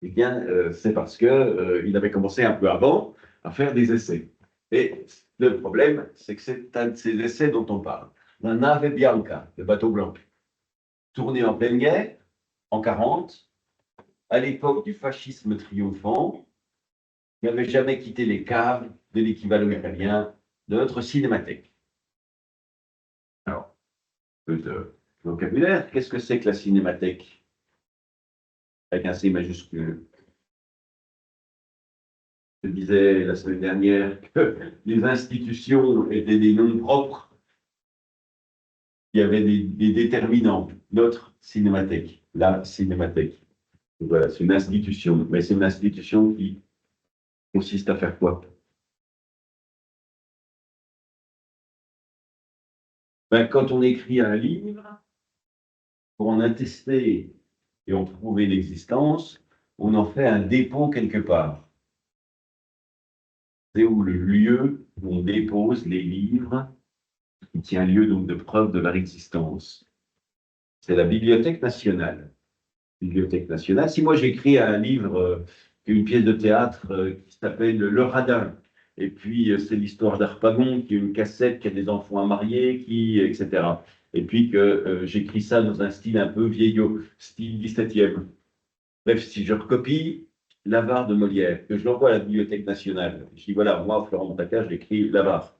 A: eh bien, c'est parce qu'il avait commencé un peu avant à faire des essais. Et le problème, c'est que c'est un de ces essais dont on parle. La nave bianca, le bateau blanc, tourné en pleine guerre, en 40, à l'époque du fascisme triomphant, il n'avait jamais quitté les caves de l'équivalent italien de notre cinémathèque. Alors, peu de vocabulaire, qu'est-ce que c'est que la cinémathèque? Avec un C majuscule. Je disais la semaine dernière que les institutions étaient des noms propres. Il y avait des déterminants. Notre cinémathèque, la cinémathèque. Donc voilà, c'est une institution. Mais c'est une institution qui consiste à faire quoi? Ben, quand on écrit un livre, pour en attester et en prouver l'existence, on en fait un dépôt quelque part. C'est où le lieu où on dépose les livres, qui tient lieu donc de preuve de leur existence. C'est la Bibliothèque nationale. Bibliothèque nationale. Si moi j'écris un livre, une pièce de théâtre qui s'appelle Le Radin, et puis c'est l'histoire d'Harpagon, qui est une cassette, qui a des enfants à marier, etc. Et puis que j'écris ça dans un style un peu vieillot, style 17e. Bref, si je recopie l'Avare de Molière, que je l'envoie à la Bibliothèque nationale, je dis voilà, moi, Florent Montacca, j'écris l'Avare.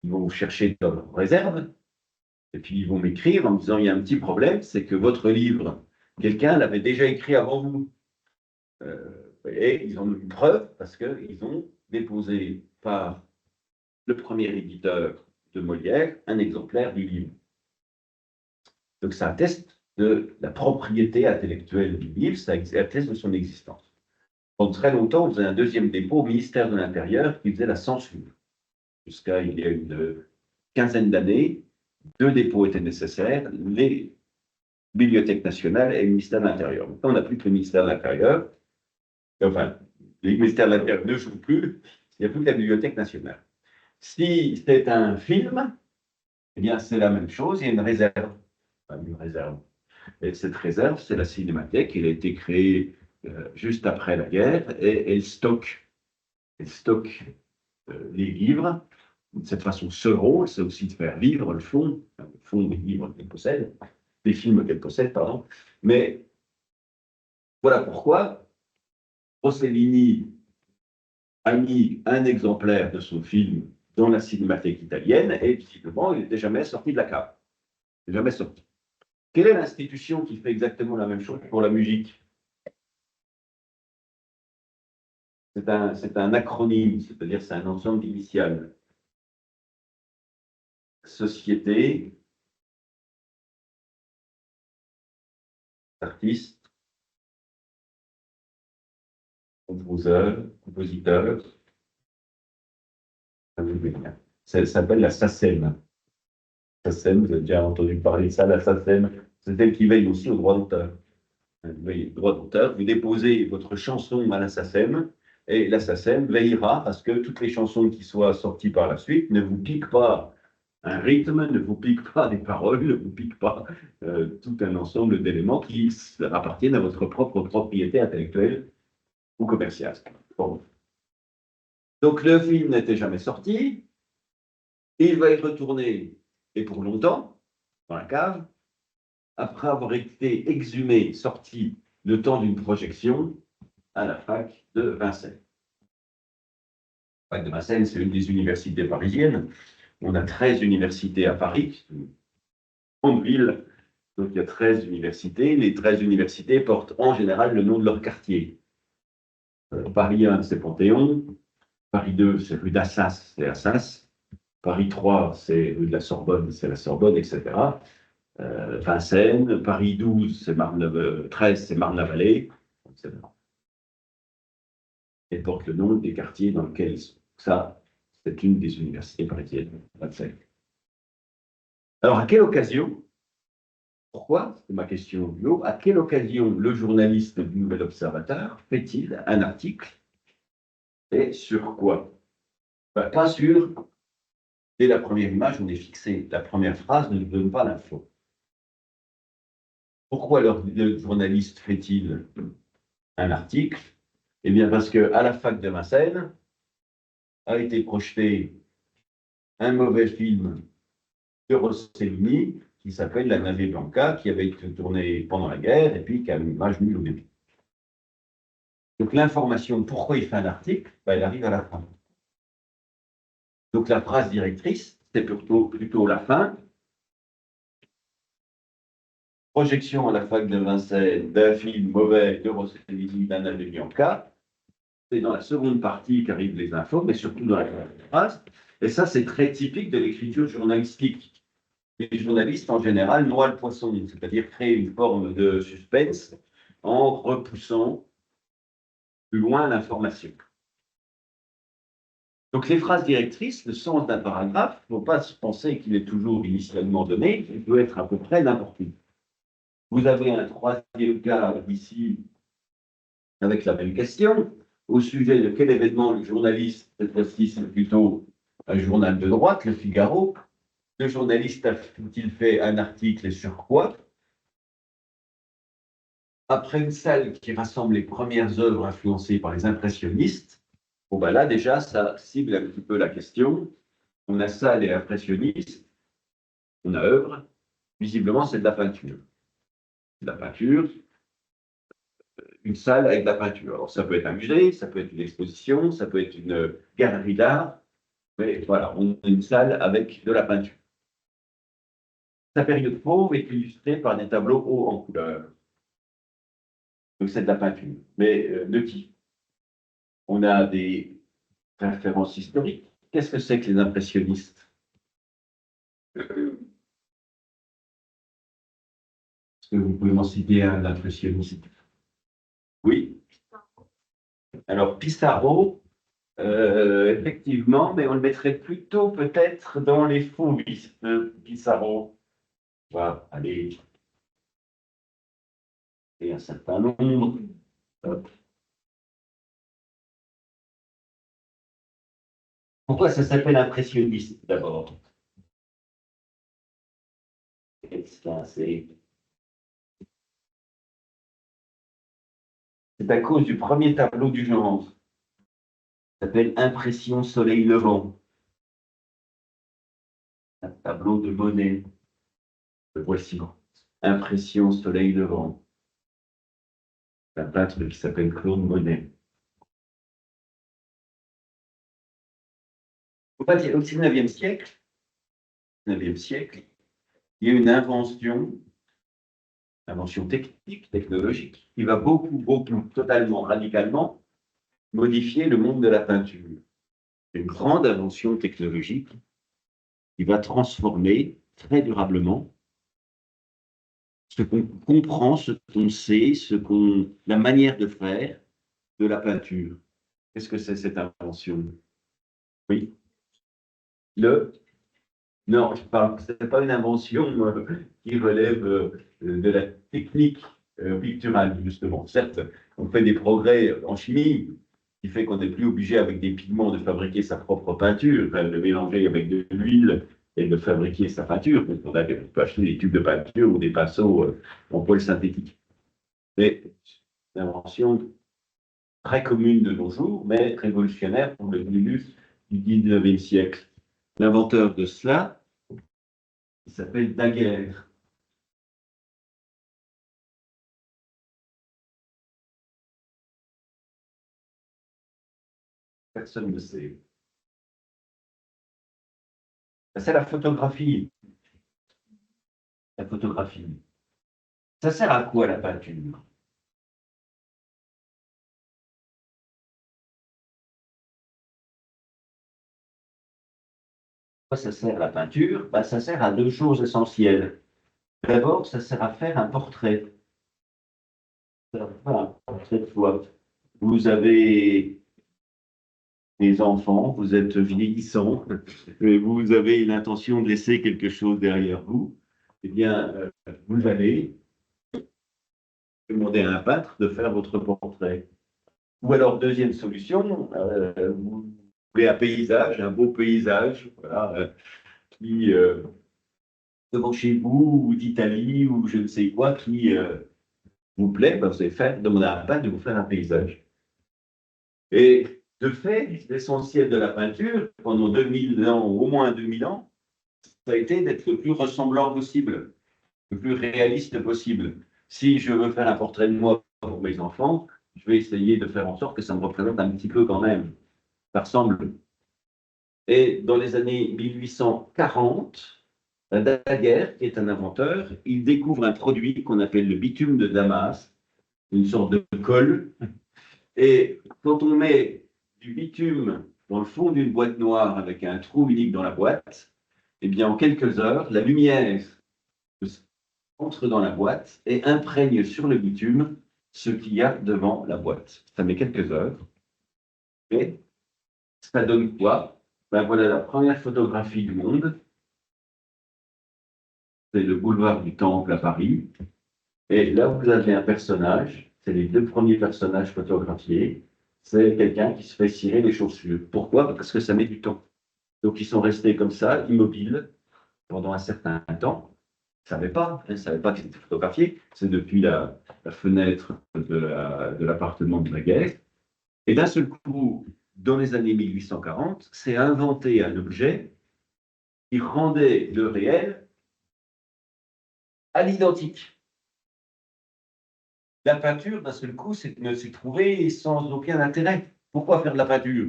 A: Ils vont chercher dans leur réserve, et puis ils vont m'écrire en me disant il y a un petit problème, c'est que votre livre, quelqu'un l'avait déjà écrit avant vous. Et ils ont une preuve parce qu'ils ont déposé par le premier éditeur de Molière un exemplaire du livre. Donc ça atteste de la propriété intellectuelle du livre, ça atteste de son existence. Pendant très longtemps, on faisait un deuxième dépôt au ministère de l'Intérieur qui faisait la censure. Jusqu'à il y a une quinzaine d'années, 2 dépôts étaient nécessaires, les bibliothèques nationales et le ministère de l'Intérieur. Maintenant, on n'a plus que le ministère de l'Intérieur. Enfin, le ministère de l'Intérieur ne joue plus, il n'y a plus que la bibliothèque nationale. Si c'est un film, eh bien, c'est la même chose, il y a une réserve. Enfin, une réserve. Et cette réserve, c'est la Cinémathèque. Elle a été créée juste après la guerre et elle stocke les livres. De cette façon, ce rôle, c'est aussi de faire vivre le fond des livres qu'elle possède, des films qu'elle possède, pardon. Mais voilà pourquoi Rossellini a mis un exemplaire de son film dans la Cinémathèque italienne et visiblement, il n'était jamais sorti de la cave. Il n'est jamais sorti. Quelle est l'institution qui fait exactement la même chose pour la musique? C'est un acronyme, c'est-à-dire c'est un ensemble d'initiales. Société, artiste, compositeur. Ça s'appelle la SACEM. SACEM, vous avez déjà entendu parler de ça, la SACEM, c'est elle qui veille aussi aux droits d'auteur. Droits d'auteur, vous déposez votre chanson à la SACEM, et la SACEM veillera à ce que toutes les chansons qui soient sorties par la suite ne vous piquent pas un rythme, ne vous piquent pas des paroles, ne vous piquent pas tout un ensemble d'éléments qui appartiennent à votre propre propriété intellectuelle ou commerciale. Bon. Donc le film n'était jamais sorti, il va y retourner, et pour longtemps, dans la cave, après avoir été exhumé, sorti le temps d'une projection à la fac de Vincennes. La fac de Vincennes, c'est une des universités parisiennes. On a 13 universités à Paris, une grande ville, donc il y a 13 universités. Les 13 universités portent en général le nom de leur quartier. Paris 1, c'est Panthéon. Paris 2, c'est rue d'Assas, c'est Assas. Paris 3, c'est rue de la Sorbonne, c'est la Sorbonne, etc. Vincennes. Paris 12, c'est 13, c'est Marne-la-Vallée, etc. Et portent le nom des quartiers dans lesquels ils sont. Ça, c'est une des universités parisiennes. Alors, à quelle occasion, pourquoi, c'est ma question du haut, à quelle occasion le journaliste du Nouvel Observateur fait-il un article et sur quoi? Pas sur, dès la première image, on est fixé. La première phrase ne nous donne pas l'info. Pourquoi le journaliste fait-il un article? Eh bien, parce qu'à la fac de Vincennes a été projeté un mauvais film de Rossellini qui s'appelle La Nave Blanca, qui avait été tourné pendant la guerre et puis qui a une image nulle au début. Donc l'information de pourquoi il fait un article, elle arrive à la fin. Donc la phrase directrice, c'est plutôt la fin. Projection à la fac de Vincennes d'un film mauvais de Rossellini, La Nave Blanca. C'est dans la seconde partie qu'arrivent les infos, mais surtout dans la phrase. Et ça, c'est très typique de l'écriture journalistique. Les journalistes, en général, noient le poisson, c'est-à-dire créent une forme de suspense en repoussant plus loin l'information. Donc, les phrases directrices, le sens d'un paragraphe, il ne faut pas se penser qu'il est toujours initialement donné, il peut être à peu près n'importe où. Vous avez un troisième cas ici avec la même question. Au sujet de quel événement le journaliste, cette fois-ci, c'est plutôt un journal de droite, Le Figaro. Le journaliste a-t-il fait un article et sur quoi? Après une salle qui rassemble les premières œuvres influencées par les impressionnistes, bon ben là déjà ça cible un petit peu la question. On a salle et impressionniste, on a œuvre, visiblement c'est de la peinture. De la peinture, une salle avec de la peinture. Alors, ça peut être un musée, ça peut être une exposition, ça peut être une galerie d'art, mais voilà, on a une salle avec de la peinture. Sa période fauve est illustrée par des tableaux hauts en couleur. Donc, c'est de la peinture. Mais de qui? On a des références historiques. Qu'est-ce que c'est que les impressionnistes? Est-ce que vous pouvez m'en citer un impressionniste? Oui. Alors, Pissarro, effectivement, mais on le mettrait plutôt peut-être dans les fauvistes, Pissarro. Voilà, allez, et un certain nombre. Hop. Pourquoi ça s'appelle impressionniste d'abord? C'est à cause du premier tableau du genre. Ça s'appelle Impression Soleil Levant. Un tableau de Monet. Le voici. Impression Soleil Levant. Un peintre qui s'appelle Claude Monet. Faut pas dire, au 19e siècle, 19e siècle, il y a une invention technique, technologique, qui va beaucoup, totalement, radicalement modifier le monde de la peinture. Une grande invention technologique qui va transformer très durablement ce qu'on comprend, ce qu'on sait, la manière de faire de la peinture. Qu'est-ce que c'est cette invention? Oui. Le Non, je parle, ce n'est pas une invention qui relève de la technique picturale, justement. Certes, on fait des progrès en chimie, qui fait qu'on n'est plus obligé avec des pigments de fabriquer sa propre peinture, de mélanger avec de l'huile et de fabriquer sa peinture. On peut acheter des tubes de peinture ou des pinceaux en poils synthétiques. C'est une invention très commune de nos jours, mais révolutionnaire pour le début du 19e siècle. L'inventeur de cela, il s'appelle Daguerre. Personne ne sait. C'est la photographie. La photographie. Ça sert à quoi la peinture? Quoi ça sert la peinture? Ben, ça sert à deux choses essentielles. D'abord, ça sert à faire un portrait. Ça sert à faire un portrait de soi. Vous avez des enfants, vous êtes vieillissant, et vous avez l'intention de laisser quelque chose derrière vous. Eh bien, vous allez demander à un peintre de faire votre portrait. Ou alors, deuxième solution, vous voulez un paysage, un beau paysage, voilà, qui, devant chez vous, ou d'Italie, ou je ne sais quoi, qui vous plaît, ben, vous allez demander à un peintre de vous faire un paysage. Et de fait, l'essentiel de la peinture, pendant 2000 ans, au moins 2000 ans, ça a été d'être le plus ressemblant possible, le plus réaliste possible. Si je veux faire un portrait de moi pour mes enfants, je vais essayer de faire en sorte que ça me représente un petit peu quand même. Ça ressemble. Et dans les années 1840, Daguerre, qui est un inventeur, il découvre un produit qu'on appelle le bitume de Damas, une sorte de colle. Et quand on met du bitume dans le fond d'une boîte noire avec un trou unique dans la boîte, eh bien, en quelques heures, la lumière entre dans la boîte et imprègne sur le bitume ce qu'il y a devant la boîte. Ça met quelques heures. Et ça donne quoi? Ben voilà la première photographie du monde. C'est le boulevard du Temple à Paris. Et là, vous avez un personnage, c'est les deux premiers personnages photographiés. C'est quelqu'un qui se fait cirer les chaussures. Pourquoi? Parce que ça met du temps. Donc, ils sont restés comme ça, immobiles, pendant un certain temps. Ils ne savaient pas qu'ils étaient photographiés. C'est depuis la fenêtre de l'appartement de la guerre. Et d'un seul coup, dans les années 1840, c'est inventé un objet qui rendait le réel à l'identique. La peinture, d'un seul coup, ne s'est trouvée sans aucun intérêt. Pourquoi faire de la peinture?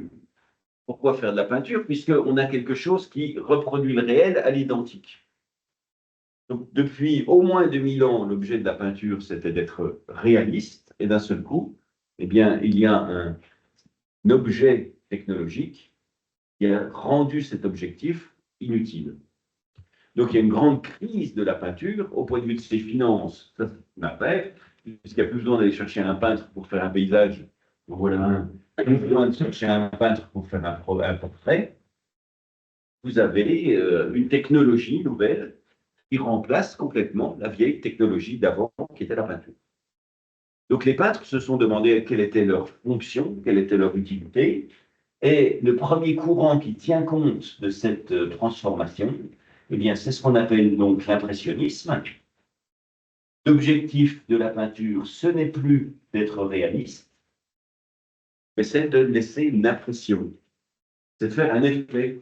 A: Pourquoi faire de la peinture? Puisqu'on a quelque chose qui reproduit le réel à l'identique. Donc, depuis au moins 2000 ans, l'objet de la peinture, c'était d'être réaliste, et d'un seul coup, eh bien, il y a un objet technologique qui a rendu cet objectif inutile. Donc, il y a une grande crise de la peinture au point de vue de ses finances. Ça, c'est une affaire, puisqu'il n'y a plus besoin d'aller chercher un peintre pour faire un paysage. Voilà, plus besoin de chercher un peintre pour faire un portrait. Vous avez une technologie nouvelle qui remplace complètement la vieille technologie d'avant qui était la peinture. Donc les peintres se sont demandé quelle était leur fonction, quelle était leur utilité, et le premier courant qui tient compte de cette transformation, eh bien, c'est ce qu'on appelle donc l'impressionnisme. L'objectif de la peinture, ce n'est plus d'être réaliste, mais c'est de laisser une impression, c'est de faire un effet,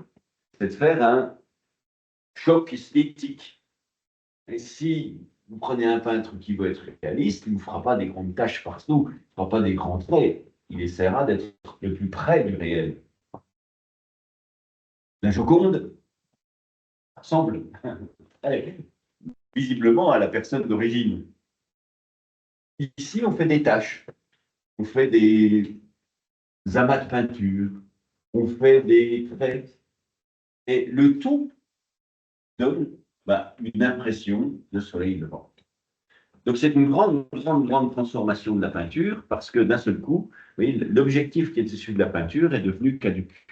A: c'est de faire un choc esthétique. Et si vous prenez un peintre qui veut être réaliste, il ne vous fera pas des grandes taches partout, il ne fera pas des grands traits, il essaiera d'être le plus près du réel. La Joconde ressemble visiblement à la personne d'origine. Ici, on fait des taches, on fait des amas de peinture, on fait des traits, et le tout donne une impression de soleil levant. Donc c'est une grande transformation de la peinture, parce que d'un seul coup, l'objectif qui était celui de la peinture est devenu caduc.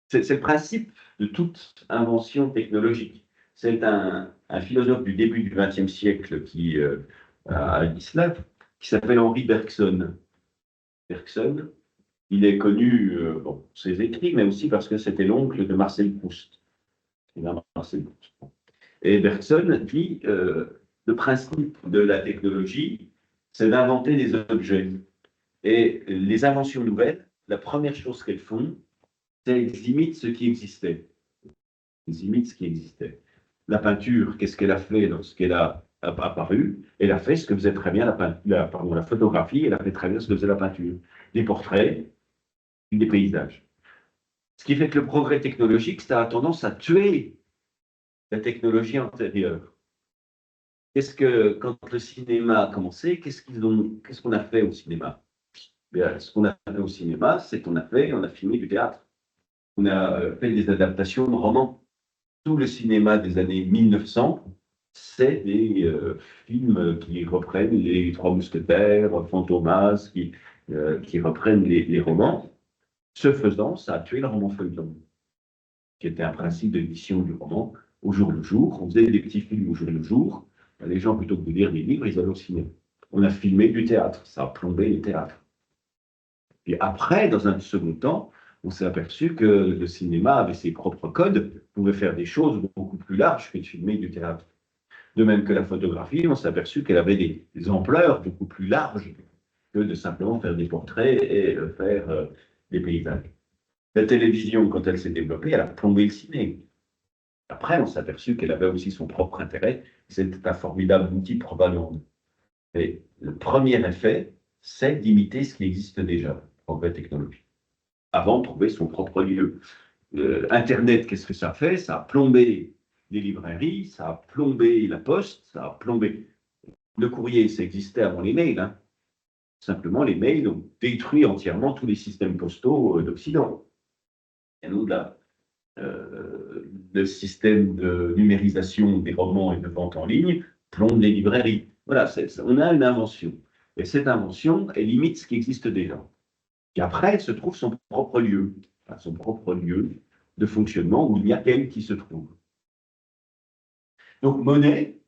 A: C'est le principe de toute invention technologique. C'est un philosophe du début du XXe siècle qui a dit cela, qui s'appelle Henri Bergson. Bergson, il est connu pour ses écrits, mais aussi parce que c'était l'oncle de Marcel Proust. Et Bergson dit le principe de la technologie, c'est d'inventer des objets. Et les inventions nouvelles, la première chose qu'elles font, c'est qu'elles imitent ce qui existait. Elles imitent ce qui existait. La peinture, qu'est-ce qu'elle a fait lorsqu'elle a apparu? Elle a fait ce que faisait très bien la photographie, elle a fait très bien ce que faisait la peinture. Des portraits, des paysages. Ce qui fait que le progrès technologique, ça a tendance à tuer la technologie antérieure. Quand le cinéma a commencé, qu'est-ce qu'on a fait au cinéma? Bien, ce qu'on a fait au cinéma, c'est qu'on a filmé du théâtre. On a fait des adaptations de romans. Tout le cinéma des années 1900, c'est des films qui reprennent les Trois Mousquetaires, Fantomas, qui reprennent les romans. Ce faisant, ça a tué le roman feuilleton, qui était un principe d'édition du roman au jour le jour. On faisait des petits films au jour le jour. Les gens, plutôt que de lire des livres, ils allaient au cinéma. On a filmé du théâtre, ça a plombé le théâtre. Et après, dans un second temps, on s'est aperçu que le cinéma avait ses propres codes, pouvait faire des choses beaucoup plus larges que de filmer du théâtre. De même que la photographie, on s'est aperçu qu'elle avait des ampleurs beaucoup plus larges que de simplement faire des portraits et faire des paysages. La télévision, quand elle s'est développée, elle a plombé le ciné. Après, on s'est aperçu qu'elle avait aussi son propre intérêt. C'était un formidable outil de propagande. Et le premier effet, c'est d'imiter ce qui existe déjà, progrès technologique, avant de trouver son propre lieu. Internet, qu'est-ce que ça fait? Ça a plombé les librairies, ça a plombé la poste, ça a plombé le courrier, ça existait avant les mails. Hein. Simplement, les mails ont détruit entièrement tous les systèmes postaux d'Occident. Et nous, là, le système de numérisation des romans et de vente en ligne plombe les librairies. Voilà, on a une invention. Et cette invention, elle imite ce qui existe déjà. Et après, elle se trouve son propre lieu, son propre lieu de fonctionnement où il n'y a qu'elle qui se trouve. Donc Monet,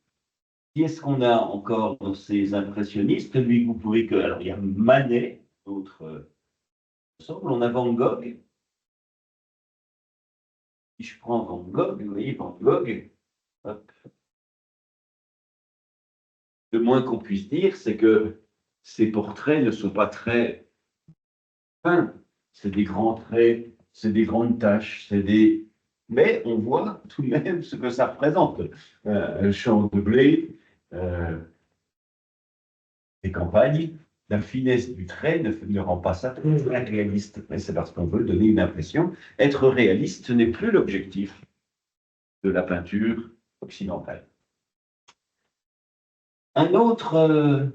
A: qui est-ce qu'on a encore dans ces impressionnistes? Lui, vous pouvez que. Alors, il y a Manet, d'autres ensemble. On a Van Gogh. Si je prends Van Gogh, vous voyez, Van Gogh, hop, le moins qu'on puisse dire, c'est que ces portraits ne sont pas très fins. C'est des grands traits, c'est des grandes taches, c'est des. Mais on voit tout de même ce que ça représente. Un champ de blé, des campagnes, la finesse du trait ne rend pas ça très réaliste. Mais c'est parce qu'on veut donner une impression. Être réaliste, ce n'est plus l'objectif de la peinture occidentale. Un autre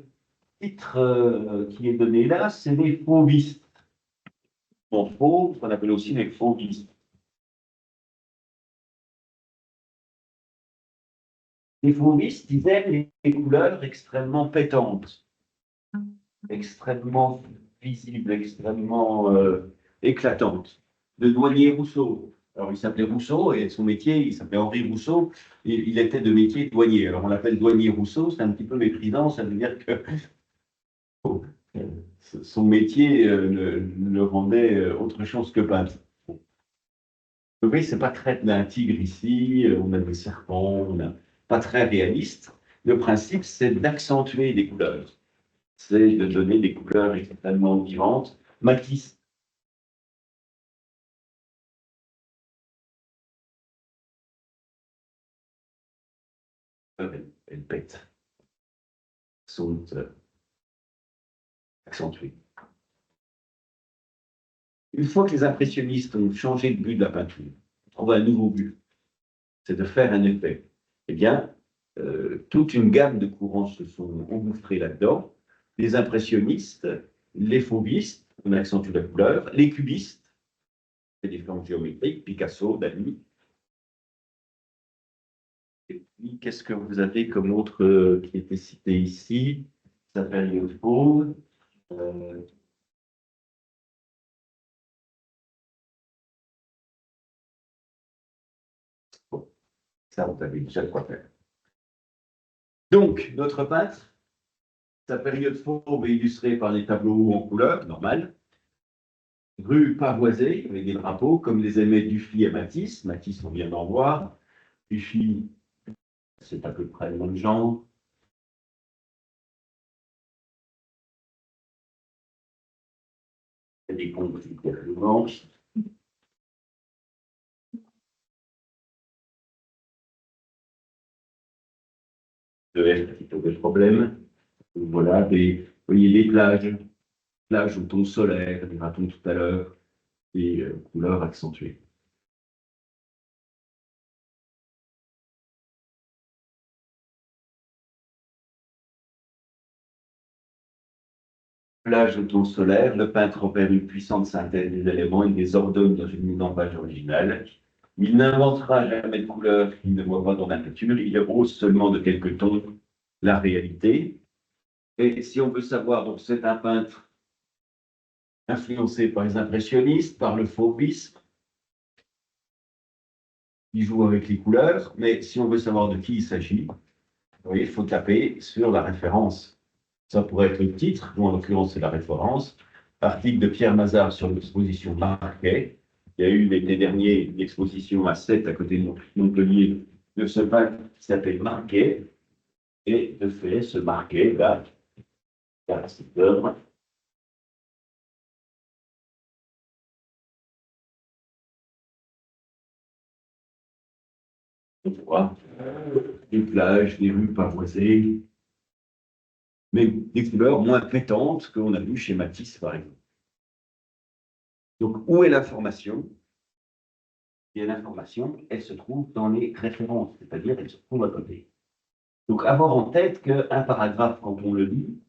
A: titre qui est donné là, c'est les fauvistes. En faux, qu'on appelle aussi les fauvistes. Les fauvistes, ils aiment les couleurs extrêmement pétantes, extrêmement visibles, extrêmement éclatantes. De Douanier-Rousseau. Alors, il s'appelait Rousseau et son métier, il s'appelait Henri Rousseau, et il était de métier douanier. Alors, on l'appelle Douanier-Rousseau, c'est un petit peu méprisant, ça veut dire que son métier le rendait autre chose que peintre. Vous voyez, c'est pas traite d'un tigre ici, on a des serpents, on a pas très réaliste. Le principe, c'est d'accentuer des couleurs. C'est de donner des couleurs extrêmement vivantes. Matisse. Elle pète. Sont accentuées. Une fois que les impressionnistes ont changé de but de la peinture, trouvé un nouveau but, c'est de faire un effet. Eh bien, toute une gamme de courants se sont engouffrés là-dedans. Les impressionnistes, les fauvistes, on accentue la couleur, les cubistes, c'est des formes géométriques, Picasso, Dali. Et puis, qu'est-ce que vous avez comme autre qui était cité ici? Sa période fauve. Bon, ça, vous avez déjà de quoi faire. Donc, notre peintre, sa période fauve est illustrée par les tableaux en couleur, normal. Rue pavoisée, avec des drapeaux, comme les aimaient Dufy et Matisse. Matisse, on vient d'en voir. Dufy, c'est à peu près le même genre. Il y a des conflits blanches. De F qui pose des problèmes. Voilà, vous voyez les plages au ton solaire, des ratons tout à l'heure, et couleurs accentuées. Plage au ton solaire, le peintre opère une puissante synthèse des éléments et les ordonne dans une mise en page originale. Il n'inventera jamais de couleurs qu'il ne voit pas dans la nature, il hausse seulement de quelques tons la réalité. Et si on veut savoir, donc c'est un peintre influencé par les impressionnistes, par le fauvisme, il joue avec les couleurs, mais si on veut savoir de qui il s'agit, il faut taper sur la référence. Ça pourrait être le titre, ou en l'occurrence c'est la référence. Article de Pierre Mazard sur l'exposition Marquet. Il y a eu l'été dernier une exposition à 7 à côté de Montpellier de ce peintre qui s'appelle Marquet. Et de fait, ce Marquet, là, cette œuvre, on voit des plages, des rues pavoisées, mais des couleurs moins pétantes qu'on a vues chez Matisse, par exemple. Donc, où est l'information? Et l'information, elle se trouve dans les références, c'est-à-dire elle se trouve à côté. Donc, avoir en tête qu'un paragraphe, quand on le lit,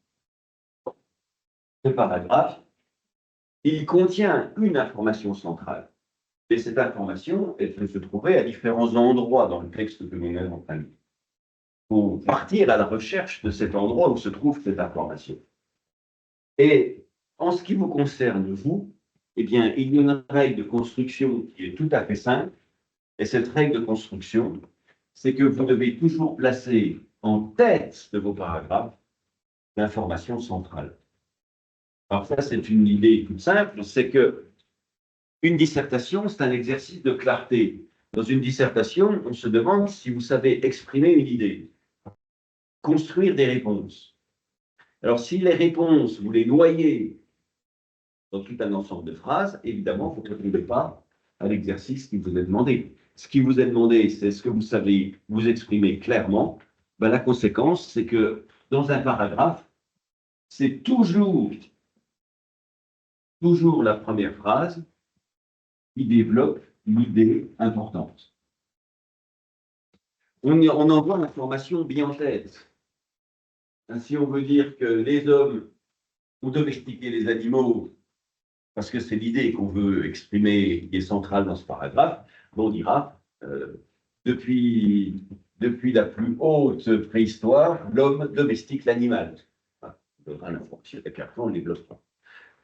A: ce paragraphe, il contient une information centrale. Et cette information, elle peut se trouver à différents endroits dans le texte que nous est en train de lire. Il faut partir à la recherche de cet endroit où se trouve cette information. Et en ce qui vous concerne, vous, eh bien, il y a une règle de construction qui est tout à fait simple. Et cette règle de construction, c'est que vous devez toujours placer en tête de vos paragraphes l'information centrale. Alors ça, c'est une idée toute simple, c'est que une dissertation, c'est un exercice de clarté. Dans une dissertation, on se demande si vous savez exprimer une idée, construire des réponses. Alors, si les réponses, vous les noyez dans tout un ensemble de phrases, évidemment, vous ne répondez pas à l'exercice qui vous est demandé. Ce qui vous est demandé, c'est ce que vous savez vous exprimer clairement. Ben, la conséquence, c'est que dans un paragraphe, c'est toujours la première phrase qui développe l'idée importante. On envoie l'information bien en tête. Si on veut dire que les hommes ont domestiqué les animaux, parce que c'est l'idée qu'on veut exprimer qui est centrale dans ce paragraphe, on dira depuis la plus haute préhistoire, l'homme domestique l'animal. On donnera l'information et puis après on le développera.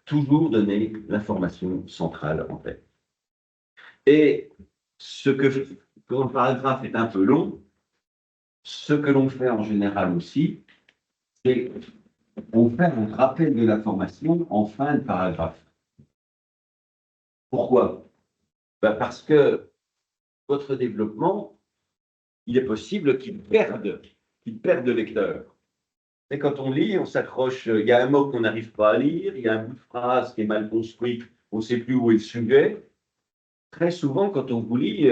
A: Toujours donner l'information centrale en tête. Et quand le paragraphe est un peu long, ce que l'on fait en général aussi, c'est qu'on fait un rappel de l'information en fin de paragraphe. Pourquoi? Parce que votre développement, il est possible qu'il perde le lecteur. Et quand on lit, on s'accroche, il y a un mot qu'on n'arrive pas à lire, il y a un bout de phrase qui est mal construit, on ne sait plus où est le sujet. Très souvent, quand on vous lit,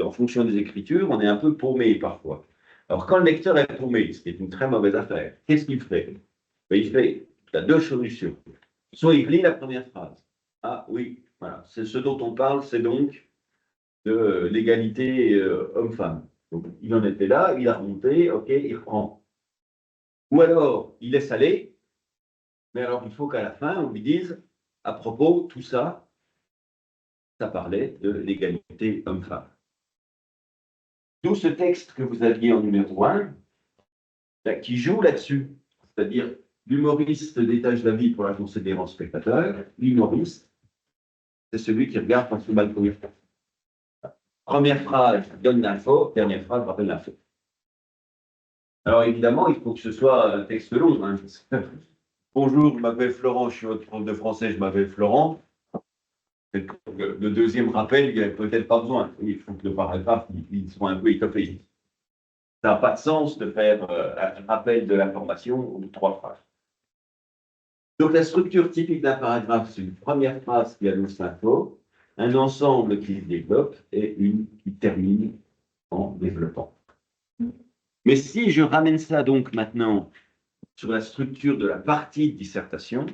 A: en fonction des écritures, on est un peu paumé parfois. Alors, quand le lecteur est paumé, ce qui est une très mauvaise affaire, qu'est-ce qu'il fait? Il a deux solutions. Soit il lit la première phrase. Ah oui, voilà, c'est ce dont on parle, c'est donc de l'égalité homme-femme. Donc, il en était là, il a remonté, ok, il reprend. Ou alors, il laisse aller, mais alors il faut qu'à la fin, on lui dise, à propos, tout ça, ça parlait de l'égalité homme-femme. D'où ce texte que vous aviez en numéro 1, qui joue là-dessus, c'est-à-dire l'humoriste détache la vie pour la concéder en spectateur, l'humoriste, c'est celui qui regarde par ce balcon. Première phrase, donne l'info, dernière phrase, rappelle l'info. Alors évidemment, il faut que ce soit un texte long. Hein. Bonjour, je m'appelle Florent, je suis votre prof de français, je m'appelle Florent. Le deuxième rappel, il n'y a peut-être pas besoin. Il faut que le paragraphe, il soit un peu étoffé. Ça n'a pas de sens de faire un rappel de l'information en 3 phrases. Donc la structure typique d'un paragraphe, c'est une première phrase qui annonce l'info, un ensemble qui se développe et une qui termine en développant. Mais si je ramène ça donc maintenant sur la structure de la partie de dissertation,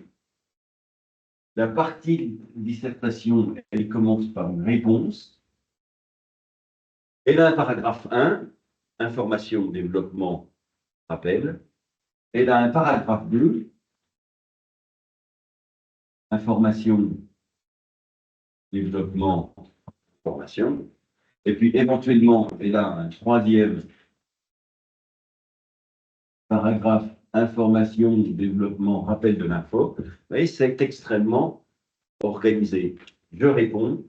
A: la partie de dissertation, elle commence par une réponse. Et là, un paragraphe 1, information, développement, rappel. Et là, un paragraphe 2, information, développement, formation. Et puis éventuellement, et là, un troisième paragraphe, information, développement, rappel de l'info. Vous voyez, c'est extrêmement organisé. Je réponds,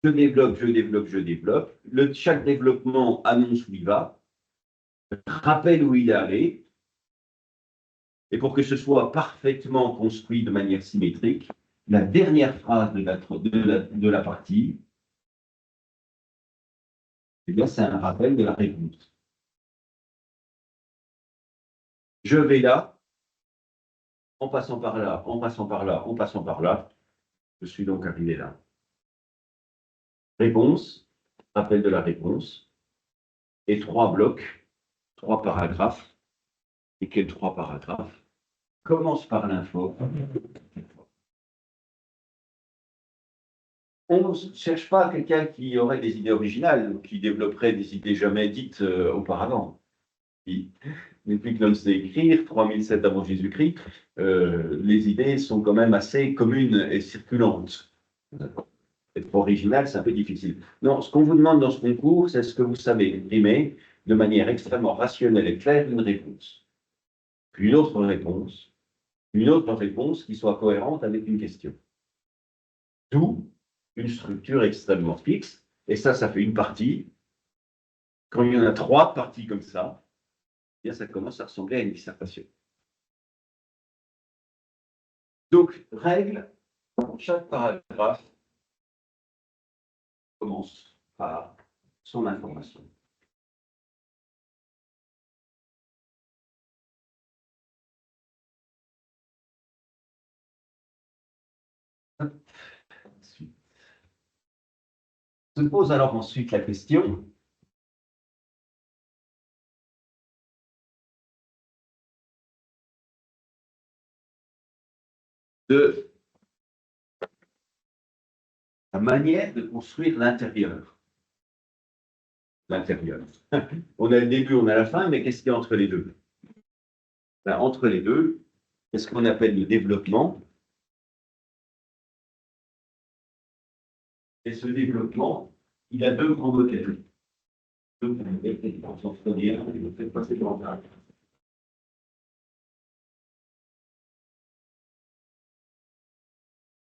A: je développe, je développe, je développe. Chaque développement annonce où il va, rappelle où il est allé. Et pour que ce soit parfaitement construit de manière symétrique, la dernière phrase de la partie, eh bien, c'est un rappel de la réponse. Je vais là, en passant par là, en passant par là, en passant par là. Je suis donc arrivé là. Réponse, rappel de la réponse, et 3 blocs, 3 paragraphes. Et quels 3 paragraphes? Commence par l'info. On ne cherche pas quelqu'un qui aurait des idées originales, qui développerait des idées jamais dites auparavant. Depuis que l'homme sait écrire, 3007 avant Jésus-Christ, les idées sont quand même assez communes et circulantes. Être original, c'est un peu difficile. Non, ce qu'on vous demande dans ce concours, c'est ce que vous savez exprimer de manière extrêmement rationnelle et claire une réponse. Puis une autre réponse qui soit cohérente avec une question. D'où une structure extrêmement fixe, et ça fait une partie. Quand il y en a 3 parties comme ça, eh bien ça commence à ressembler à une dissertation. Donc, règle, chaque paragraphe commence par son information. Se pose alors ensuite la question, de la manière de construire l'intérieur. L'intérieur. On a le début, on a la fin, mais qu'est-ce qu'il y a entre les deux? Ben, entre les deux, c'est ce qu'on appelle le développement. Et ce développement, il a deux grands modèles.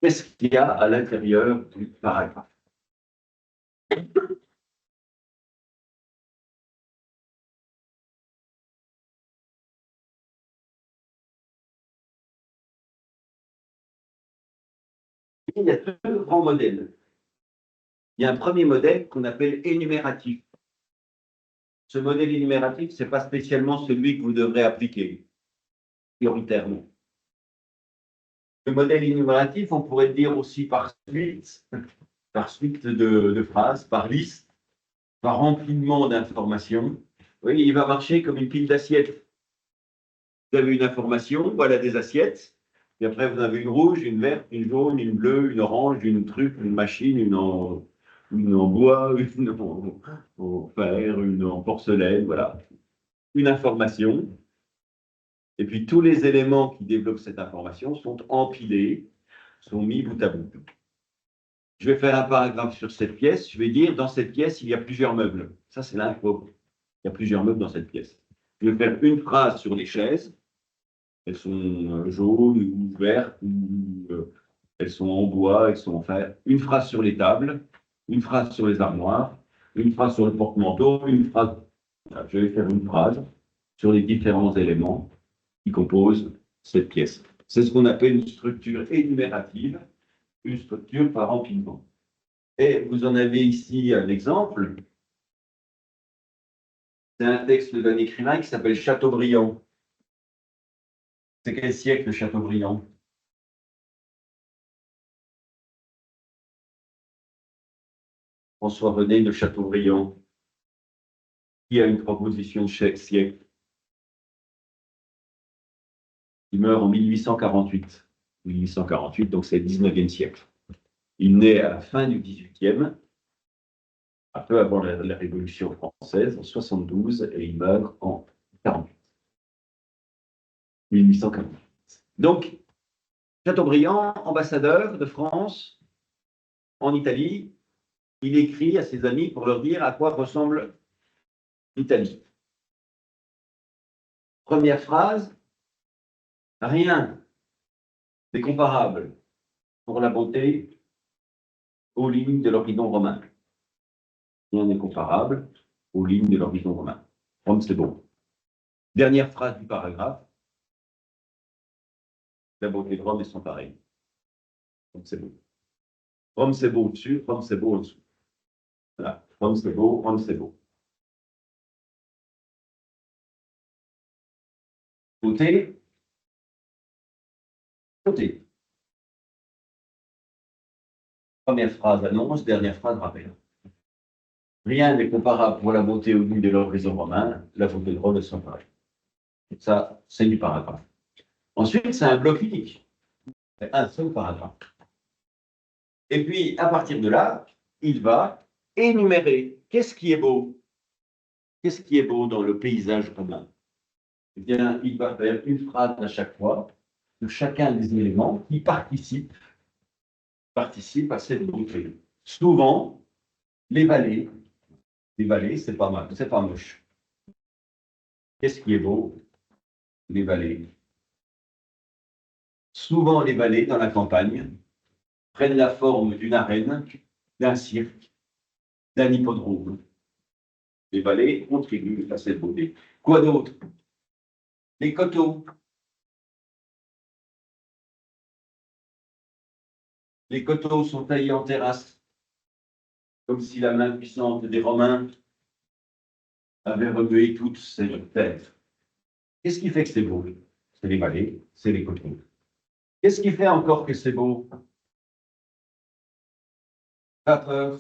A: Qu'est-ce qu'il y a à l'intérieur du paragraphe? Il y a deux grands modèles. Il y a un premier modèle qu'on appelle énumératif. Ce modèle énumératif, ce n'est pas spécialement celui que vous devrez appliquer, prioritairement. Le modèle énumératif, on pourrait le dire aussi par suite de phrases, par liste, par empilement d'informations. Oui, il va marcher comme une pile d'assiettes. Vous avez une information, voilà des assiettes, et après vous avez une rouge, une verte, une jaune, une bleue, une orange, une truc, une machine, une en bois, une en fer, une en porcelaine, voilà. Une information. Et puis tous les éléments qui développent cette information sont empilés, sont mis bout à bout. Je vais faire un paragraphe sur cette pièce. Je vais dire, dans cette pièce, il y a plusieurs meubles. Ça, c'est l'info. Il y a plusieurs meubles dans cette pièce. Je vais faire une phrase sur les chaises. Elles sont jaunes ou vertes, ou elles sont en bois, elles sont en fer. Une phrase sur les tables, une phrase sur les armoires, une phrase sur le porte-manteau, une phrase. Voilà, je vais faire une phrase sur les différents éléments qui composent cette pièce. C'est ce qu'on appelle une structure énumérative, une structure par empilement. Et vous en avez ici un exemple. C'est un texte d'un écrivain qui s'appelle Chateaubriand. C'est quel siècle, Chateaubriand? François-René de Chateaubriand, qui a une proposition de siècle. Il meurt en 1848. 1848, donc c'est le 19e siècle. Il naît à la fin du 18e, un peu avant la Révolution française, en 72, et il meurt en 48. 1848. Donc, Chateaubriand, ambassadeur de France en Italie, il écrit à ses amis pour leur dire à quoi ressemble l'Italie. Première phrase, rien n'est comparable pour la beauté aux lignes de l'horizon romain. Rien n'est comparable aux lignes de l'horizon romain. Rome, c'est beau. Dernière phrase du paragraphe, la beauté de Rome est sans pareil. Rome, c'est beau. Rome, c'est beau au-dessus, Rome, c'est beau au-dessous. Voilà. Rome, c'est beau, Rome, c'est beau. Beauté, beauté. Première phrase annonce, dernière phrase rappel. Rien n'est comparable pour la beauté au bout de l'horizon romain, la beauté de Rome est sans pareil. Ça, c'est du paragraphe. Ensuite, c'est un bloc unique. C'est un seul paragraphe. Et puis, à partir de là, il va énumérer qu'est-ce qui est beau. Qu'est-ce qui est beau dans le paysage romain? Eh bien, il va faire une phrase à chaque fois de chacun des éléments qui participent à cette beauté. Souvent, les vallées, c'est pas mal, c'est pas moche. Qu'est-ce qui est beau? Les vallées. Souvent, les vallées dans la campagne prennent la forme d'une arène, d'un cirque, d'un hippodrome. Les vallées contribuent à cette beauté. Quoi d'autre? Les coteaux. Les coteaux sont taillés en terrasse, comme si la main puissante des Romains avait remué toute cette terre. Qu'est-ce qui fait que c'est beau? C'est les vallées, c'est les coteaux. Qu'est-ce qui fait encore que c'est beau? Vapeur.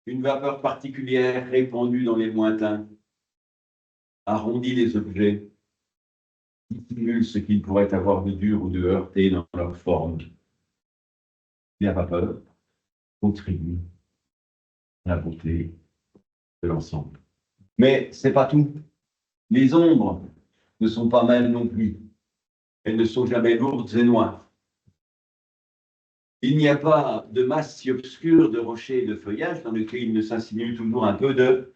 A: Une vapeur particulière répandue dans les lointains arrondit les objets. qui simulent ce qu'ils pourraient avoir de dur ou de heurté dans leur forme. La vapeur contribue à la beauté de l'ensemble. Mais c'est pas tout. Les ombres ne sont pas mêmes non plus. Elles ne sont jamais lourdes et noires. Il n'y a pas de masse si obscure de rochers et de feuillages dans lequel il ne s'insinue toujours un peu de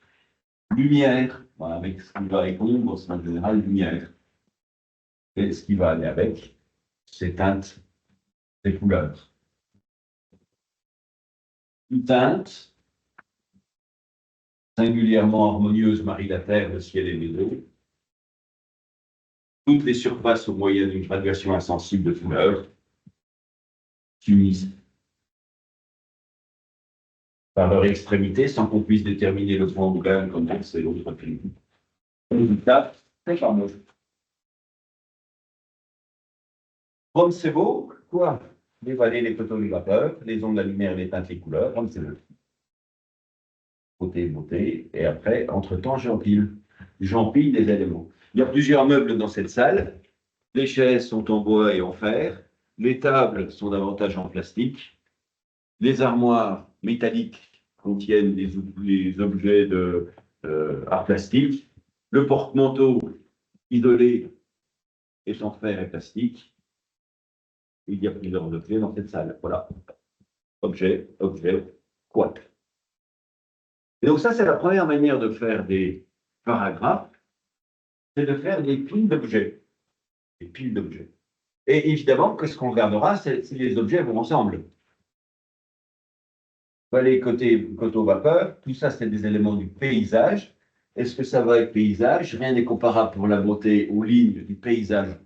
A: lumière. Voilà, avec ce qui va avec ombre, c'est en général lumière. Et ce qui va aller avec, c'est teintes, ces couleurs. Une teinte, singulièrement harmonieuse, marie la terre, le ciel et les eaux. Toutes les surfaces au moyen d'une graduation insensible de couleurs s'unissent par leur extrémité sans qu'on puisse déterminer le point angle comme l'un c'est l'autre pays. Le résultat, c'est fameux. Comme c'est beau, quoi? Les vallées, les photos, les vapeurs, les ondes, la lumière, les teintes, les couleurs, comme c'est beau. Beauté, beauté, et après, entre-temps, j'empile. J'empile des éléments. Il y a plusieurs meubles dans cette salle. Les chaises sont en bois et en fer. Les tables sont davantage en plastique. Les armoires métalliques contiennent les objets de art plastique. Le porte-manteau isolé est en fer et plastique. Il y a plusieurs objets dans cette salle. Voilà. Objet, objet, quoi. Et donc ça, c'est la première manière de faire des paragraphes, c'est de faire des piles d'objets. Des piles d'objets. Et évidemment que ce qu'on regardera, c'est si les objets vont ensemble. Les côtés vapeur, tout ça, c'est des éléments du paysage. Est-ce que ça va être paysage? Rien n'est comparable pour la beauté aux lignes du paysage.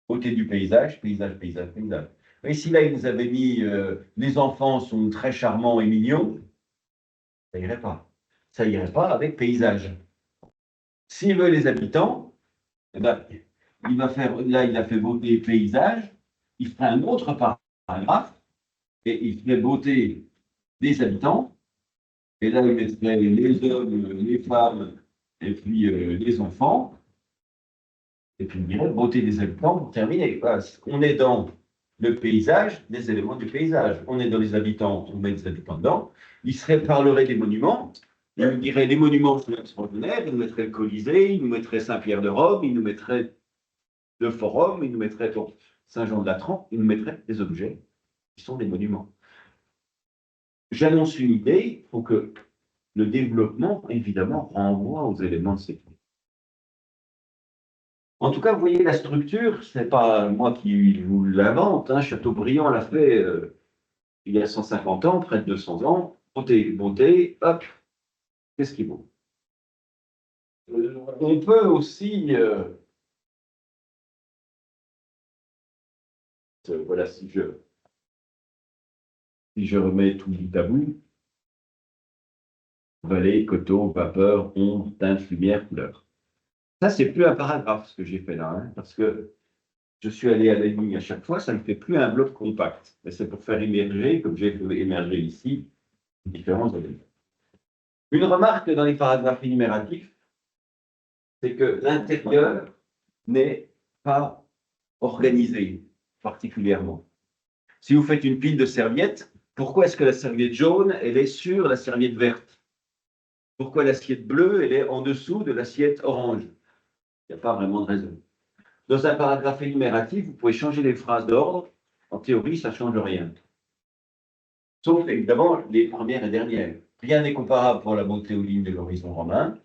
A: Beauté du paysage, paysage, paysage, paysage. Et si là, il nous avait mis les enfants sont très charmants et mignons, ça irait pas. Ça irait pas avec paysage. S'il veut les habitants, eh ben, il va faire, là, il a fait beauté paysage, il fera un autre paragraphe et il fait beauté des habitants. Et là, il mettrait les hommes, les femmes et puis les enfants. Et puis il dirait beauté des habitants pour terminer. Voilà. On est dans le paysage, des éléments du paysage. On est dans les habitants, on met des habitants dedans. Il parlerait des monuments. Il nous dirait les monuments sont extraordinaires. Il nous mettrait le Colisée, il nous mettrait Saint-Pierre de Rome, il nous mettrait le Forum, il nous mettrait Saint-Jean de Latran, il nous mettrait des objets qui sont des monuments. J'annonce une idée, il faut que le développement, évidemment, renvoie aux éléments de sécurité. En tout cas, vous voyez la structure, ce n'est pas moi qui vous l'invente, hein, Chateaubriand l'a fait il y a 150 ans, près de 200 ans. Beauté, beauté, hop, qu'est-ce qui est beau? On peut aussi, voilà, si je remets tout bout à bout, vallée, coteau, vapeur, ombre, teinte, lumière, couleur. Ça, c'est plus un paragraphe, ce que j'ai fait là, hein, parce que je suis allé à la ligne à chaque fois, ça ne fait plus un bloc compact. Mais c'est pour faire émerger, comme j'ai fait émerger ici, différents éléments. Une remarque dans les paragraphes énumératifs, c'est que l'intérieur n'est pas organisé particulièrement. Si vous faites une pile de serviettes, pourquoi est-ce que la serviette jaune, elle est sur la serviette verte? Pourquoi l'assiette bleue, elle est en dessous de l'assiette orange? Il n'y a pas vraiment de raison. Dans un paragraphe énumératif, vous pouvez changer les phrases d'ordre. En théorie, ça ne change rien. Sauf évidemment les premières et dernières. Rien n'est comparable pour la beauté aux lignes de l'horizon romain.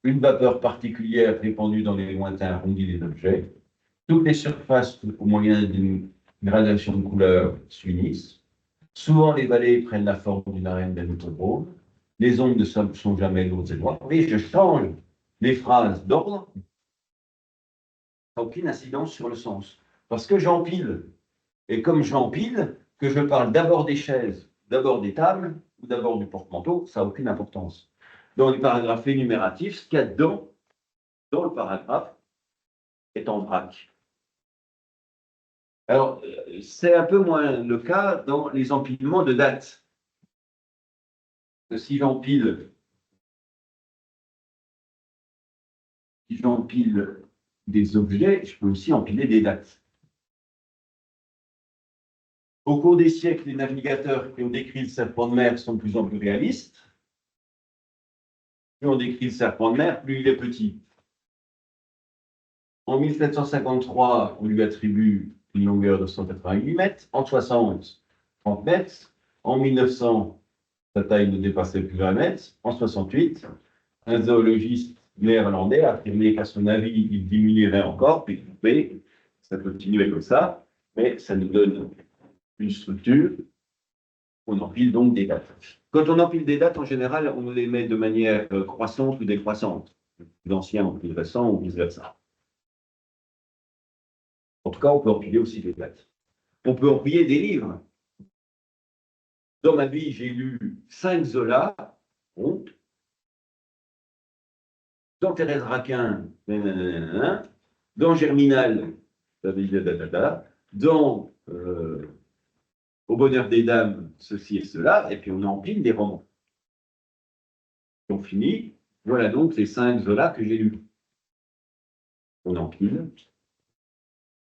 A: Une vapeur particulière répandue dans les lointains arrondis des objets. Toutes les surfaces, au moyen d'une gradation de couleurs, s'unissent. Souvent, les vallées prennent la forme d'une arène d'un autodrome. Les ondes ne sont jamais lourdes et noires. Oui, je change les phrases d'ordre, sans aucune incidence sur le sens. Parce que j'empile. Et comme j'empile, que je parle d'abord des chaises, d'abord des tables, ou d'abord du porte-manteau, ça n'a aucune importance. Dans les paragraphes énumératifs, ce qu'il y a dans le paragraphe est en vrac. Alors, c'est un peu moins le cas dans les empilements de dates. Si j'empile des objets, je peux aussi empiler des dates. Au cours des siècles, les navigateurs qui ont décrit le serpent de mer sont de plus en plus réalistes. Plus on décrit le serpent de mer, plus il est petit. En 1753, on lui attribue une longueur de 188 mètres. En 60, 30 mètres. En 1900, sa taille ne dépassait plus 20 mètres. En 68, un zoologiste néerlandais a affirmé qu'à son avis, il diminuerait encore, puis ça continuait comme ça, mais ça nous donne une structure. On empile donc des dates. Quand on empile des dates, en général, on les met de manière croissante ou décroissante. Plus ancien ou plus récent ou vice-versa. En tout cas, on peut empiler aussi des dates. On peut empiler des livres. Dans ma vie, j'ai lu 5 Zola, bon. Dans Thérèse Raquin, dans Germinal, dans Au bonheur des dames, ceci et cela, et puis on empile des romans. Et on finit, voilà donc les 5 Zola que j'ai lus. On empile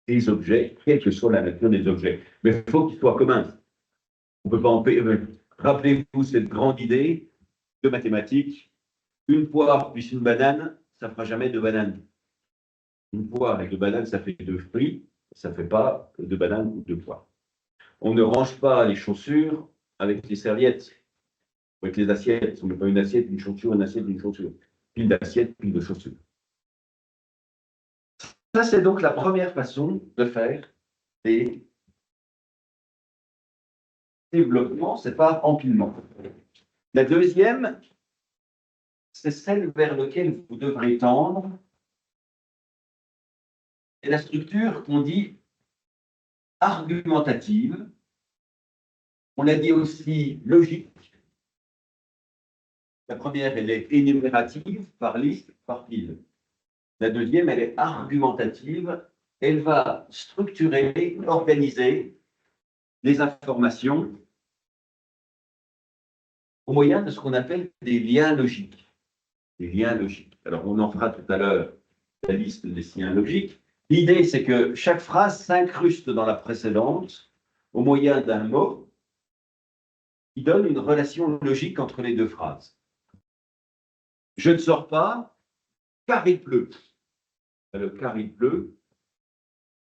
A: des objets, quelle que soit la nature des objets. Mais il faut qu'ils soient communs. On ne peut pas empiler. Rappelez-vous cette grande idée de mathématiques. Une poire plus une banane, ça ne fera jamais deux bananes. Une poire et deux bananes, ça fait deux fruits, ça ne fait pas deux bananes ou deux poires. On ne range pas les chaussures avec les serviettes, avec les assiettes. On ne met pas une assiette, une chaussure, une assiette, une chaussure. Pile d'assiettes, pile de chaussures. Ça, c'est donc la première façon de faire des développements, c'est pas empilement. La deuxième, c'est celle vers laquelle vous devrez tendre. Et la structure qu'on dit argumentative, on l'a dit aussi logique. La première, elle est énumérative, par liste, par fil. La deuxième, elle est argumentative. Elle va structurer, organiser les informations au moyen de ce qu'on appelle des liens logiques. Des liens logiques. Alors, on en fera tout à l'heure la liste des liens logiques. L'idée, c'est que chaque phrase s'incruste dans la précédente au moyen d'un mot qui donne une relation logique entre les deux phrases. Je ne sors pas car il pleut. Le car il pleut,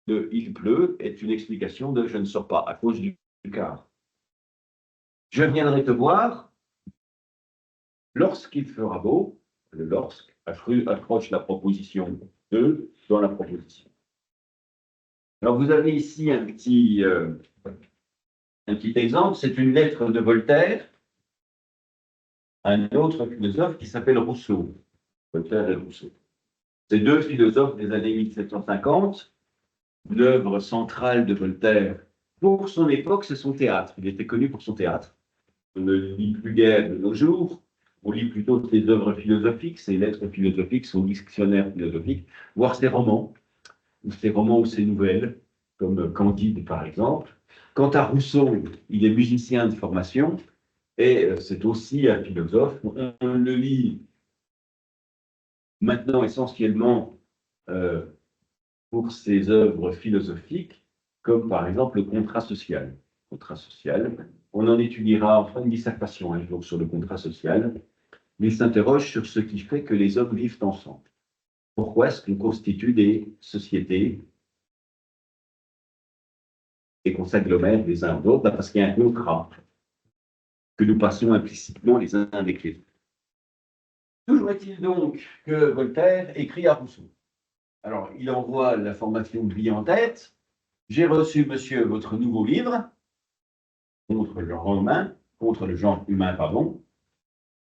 A: le il pleut est une explication de je ne sors pas à cause du car. Je viendrai te voir lorsqu'il fera beau. Le lorsque accroche la proposition de dans la proposition. Alors vous avez ici un petit exemple, c'est une lettre de Voltaire à un autre philosophe qui s'appelle Rousseau. Voltaire et Rousseau. Ces deux philosophes des années 1750, l'œuvre centrale de Voltaire, pour son époque, c'est son théâtre. Il était connu pour son théâtre. On ne lit plus guère de nos jours, on lit plutôt ses œuvres philosophiques, ses lettres philosophiques, son dictionnaire philosophique, voire ses romans ou ses nouvelles, comme Candide par exemple. Quant à Rousseau, il est musicien de formation et c'est aussi un philosophe. On le lit maintenant essentiellement pour ses œuvres philosophiques, comme par exemple le contrat social. Contrat social, on en étudiera en fin de dissertation un jour sur le contrat social, mais il s'interroge sur ce qui fait que les hommes vivent ensemble. Pourquoi est-ce qu'on constitue des sociétés et qu'on s'agglomère les uns aux autres? Parce qu'il y a un contrat que nous passons implicitement les uns avec les autres. Toujours est-il donc que Voltaire écrit à Rousseau. Alors, il envoie l'information de vie en tête. J'ai reçu, monsieur, votre nouveau livre contre le genre humain, pardon.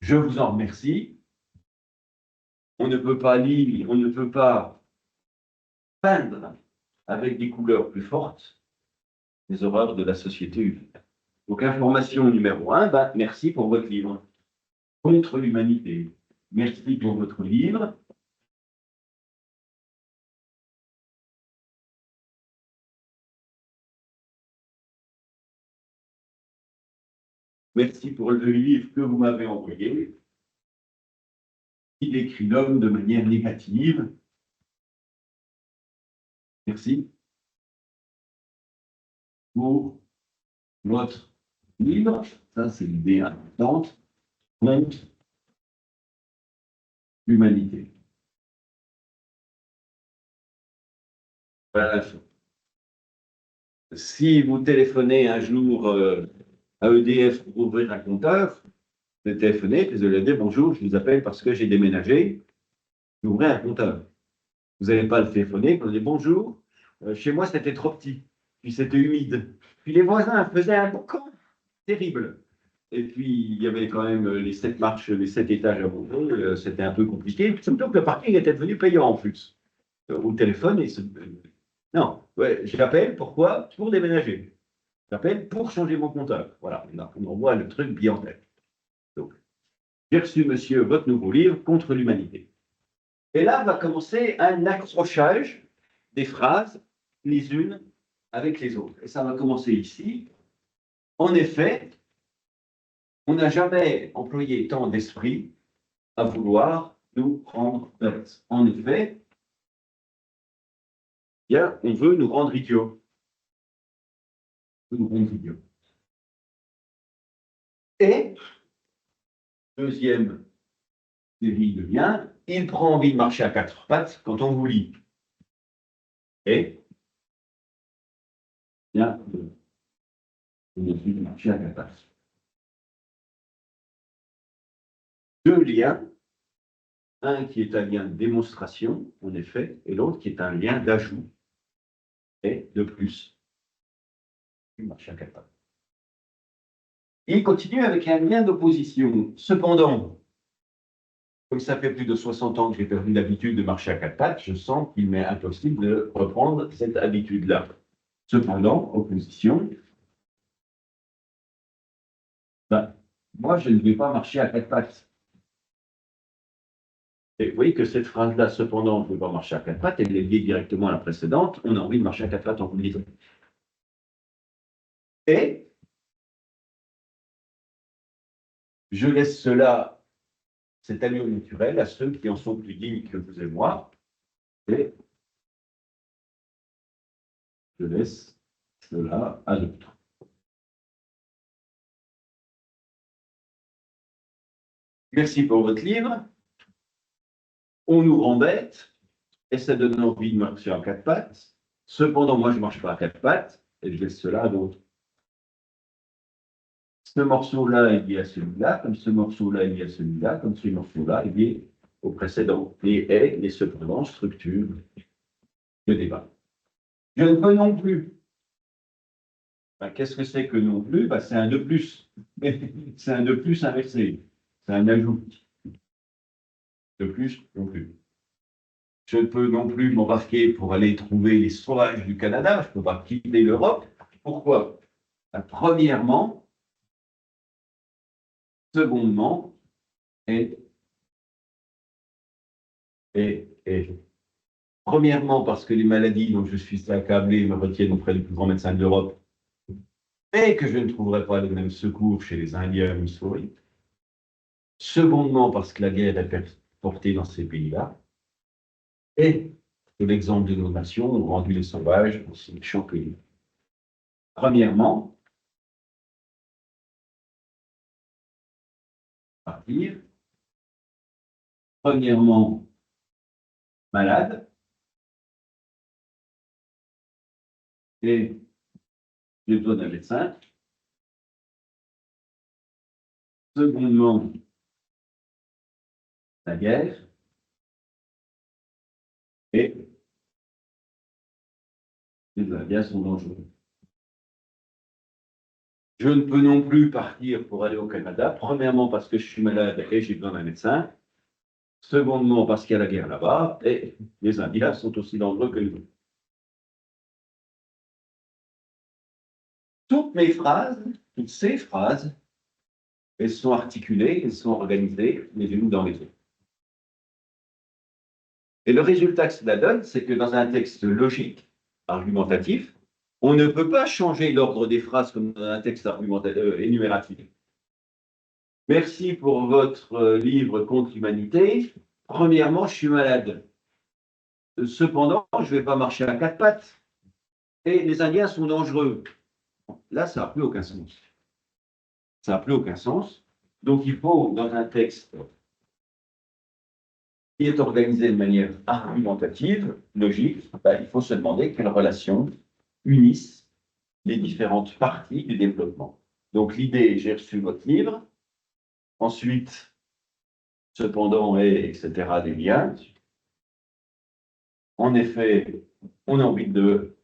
A: Je vous en remercie. On ne peut pas lire, on ne peut pas peindre avec des couleurs plus fortes les horreurs de la société humaine. Donc, information numéro 1, merci pour votre livre. Contre l'humanité. Merci pour votre livre. Merci pour le livre que vous m'avez envoyé. Il décrit l'homme de manière négative. merci pour votre livre. Ça, c'est l'idée importante. Contre l'humanité. Voilà. Si vous téléphonez un jour à EDF pour ouvrir un compteur, vous téléphonez, vous allez dire bonjour, je vous appelle parce que j'ai déménagé, j'ouvrais un compteur. Vous n'allez pas le téléphoner, vous allez dire bonjour, chez moi c'était trop petit, puis c'était humide, puis les voisins faisaient un boucan terrible. Et puis il y avait quand même les 7 marches, les 7 étages à monter, c'était un peu compliqué, surtout que le parking était devenu payant en plus. Au téléphone, non, ouais, j'appelle, pourquoi? Pour déménager. J'appelle pour changer mon compteur. Voilà, on envoie le truc bien en tête. Donc, j'ai reçu, monsieur, votre nouveau livre contre l'humanité. Et là va commencer un accrochage des phrases les unes avec les autres. Et ça va commencer ici. En effet, on n'a jamais employé tant d'esprit à vouloir nous rendre bêtes. En effet, bien, on veut nous rendre idiots. On veut nous rendre idiots. Et, deuxième série de liens, il prend envie de marcher à 4 pattes quand on vous lit. Et, bien, on a envie de marcher à 4 pattes. Deux liens, un qui est un lien de démonstration, en effet, et l'autre qui est un lien d'ajout et de plus. Marcher à 4 pattes. Il continue avec un lien d'opposition. Cependant, comme ça fait plus de 60 ans que j'ai perdu l'habitude de marcher à 4 pattes, je sens qu'il m'est impossible de reprendre cette habitude-là. Cependant, opposition, ben, moi, je ne vais pas marcher à 4 pattes. Et vous voyez que cette phrase-là, cependant, je ne vais pas marcher à 4 pattes, elle est liée directement à la précédente. On a envie de marcher à 4 pattes en vous lisant. Et je laisse cela, cet allure naturel, à ceux qui en sont plus dignes que vous et moi. Et je laisse cela à d'autres. Merci pour votre livre. On nous rend bêtes et ça donne envie de marcher à 4 pattes. Cependant, moi, je ne marche pas à 4 pattes et je laisse cela à d'autres. Ce morceau-là est lié à celui-là, comme ce morceau-là est lié à celui-là, comme ce morceau-là est lié au précédent. Et cependant structure le débat. Je ne peux non plus. Ben, qu'est-ce que c'est que non plus? Ben, c'est un de plus. C'est un de plus inversé. C'est un ajout. De plus non plus. Je ne peux non plus m'embarquer pour aller trouver les sauvages du Canada. Je ne peux pas quitter l'Europe. Pourquoi? Ben, premièrement, secondement, et premièrement, parce que les maladies dont je suis accablé me retiennent auprès du plus grand médecin de l'Europe et que je ne trouverai pas le même secours chez les Indiens ou les souris. Secondement, parce que la guerre est portée dans ces pays-là. Et que l'exemple de nos nations ont rendu les sauvages aussi méchants que nous. Premièrement, partir. Premièrement, malade. Et j'ai besoin d'un médecin. Secondement, la guerre. Et les Indiens sont dangereux. Je ne peux non plus partir pour aller au Canada, premièrement parce que je suis malade et j'ai besoin d'un médecin. Secondement, parce qu'il y a la guerre là-bas et les Indiens sont aussi dangereux que nous. Toutes mes phrases, toutes ces phrases, elles sont articulées, elles sont organisées les unes dans les autres. Et le résultat que cela donne, c'est que dans un texte logique, argumentatif, on ne peut pas changer l'ordre des phrases comme dans un texte énumératif. Merci pour votre livre contre l'humanité. Premièrement, je suis malade. Cependant, je ne vais pas marcher à quatre pattes. Et les Indiens sont dangereux. Là, ça n'a plus aucun sens. Ça n'a plus aucun sens. Donc, il faut, dans un texte qui est organisé de manière argumentative, logique, ben, il faut se demander quelles relations unissent les différentes parties du développement. Donc, l'idée, j'ai reçu votre livre. Ensuite, cependant, et etc., des liens. En effet, on a envie de.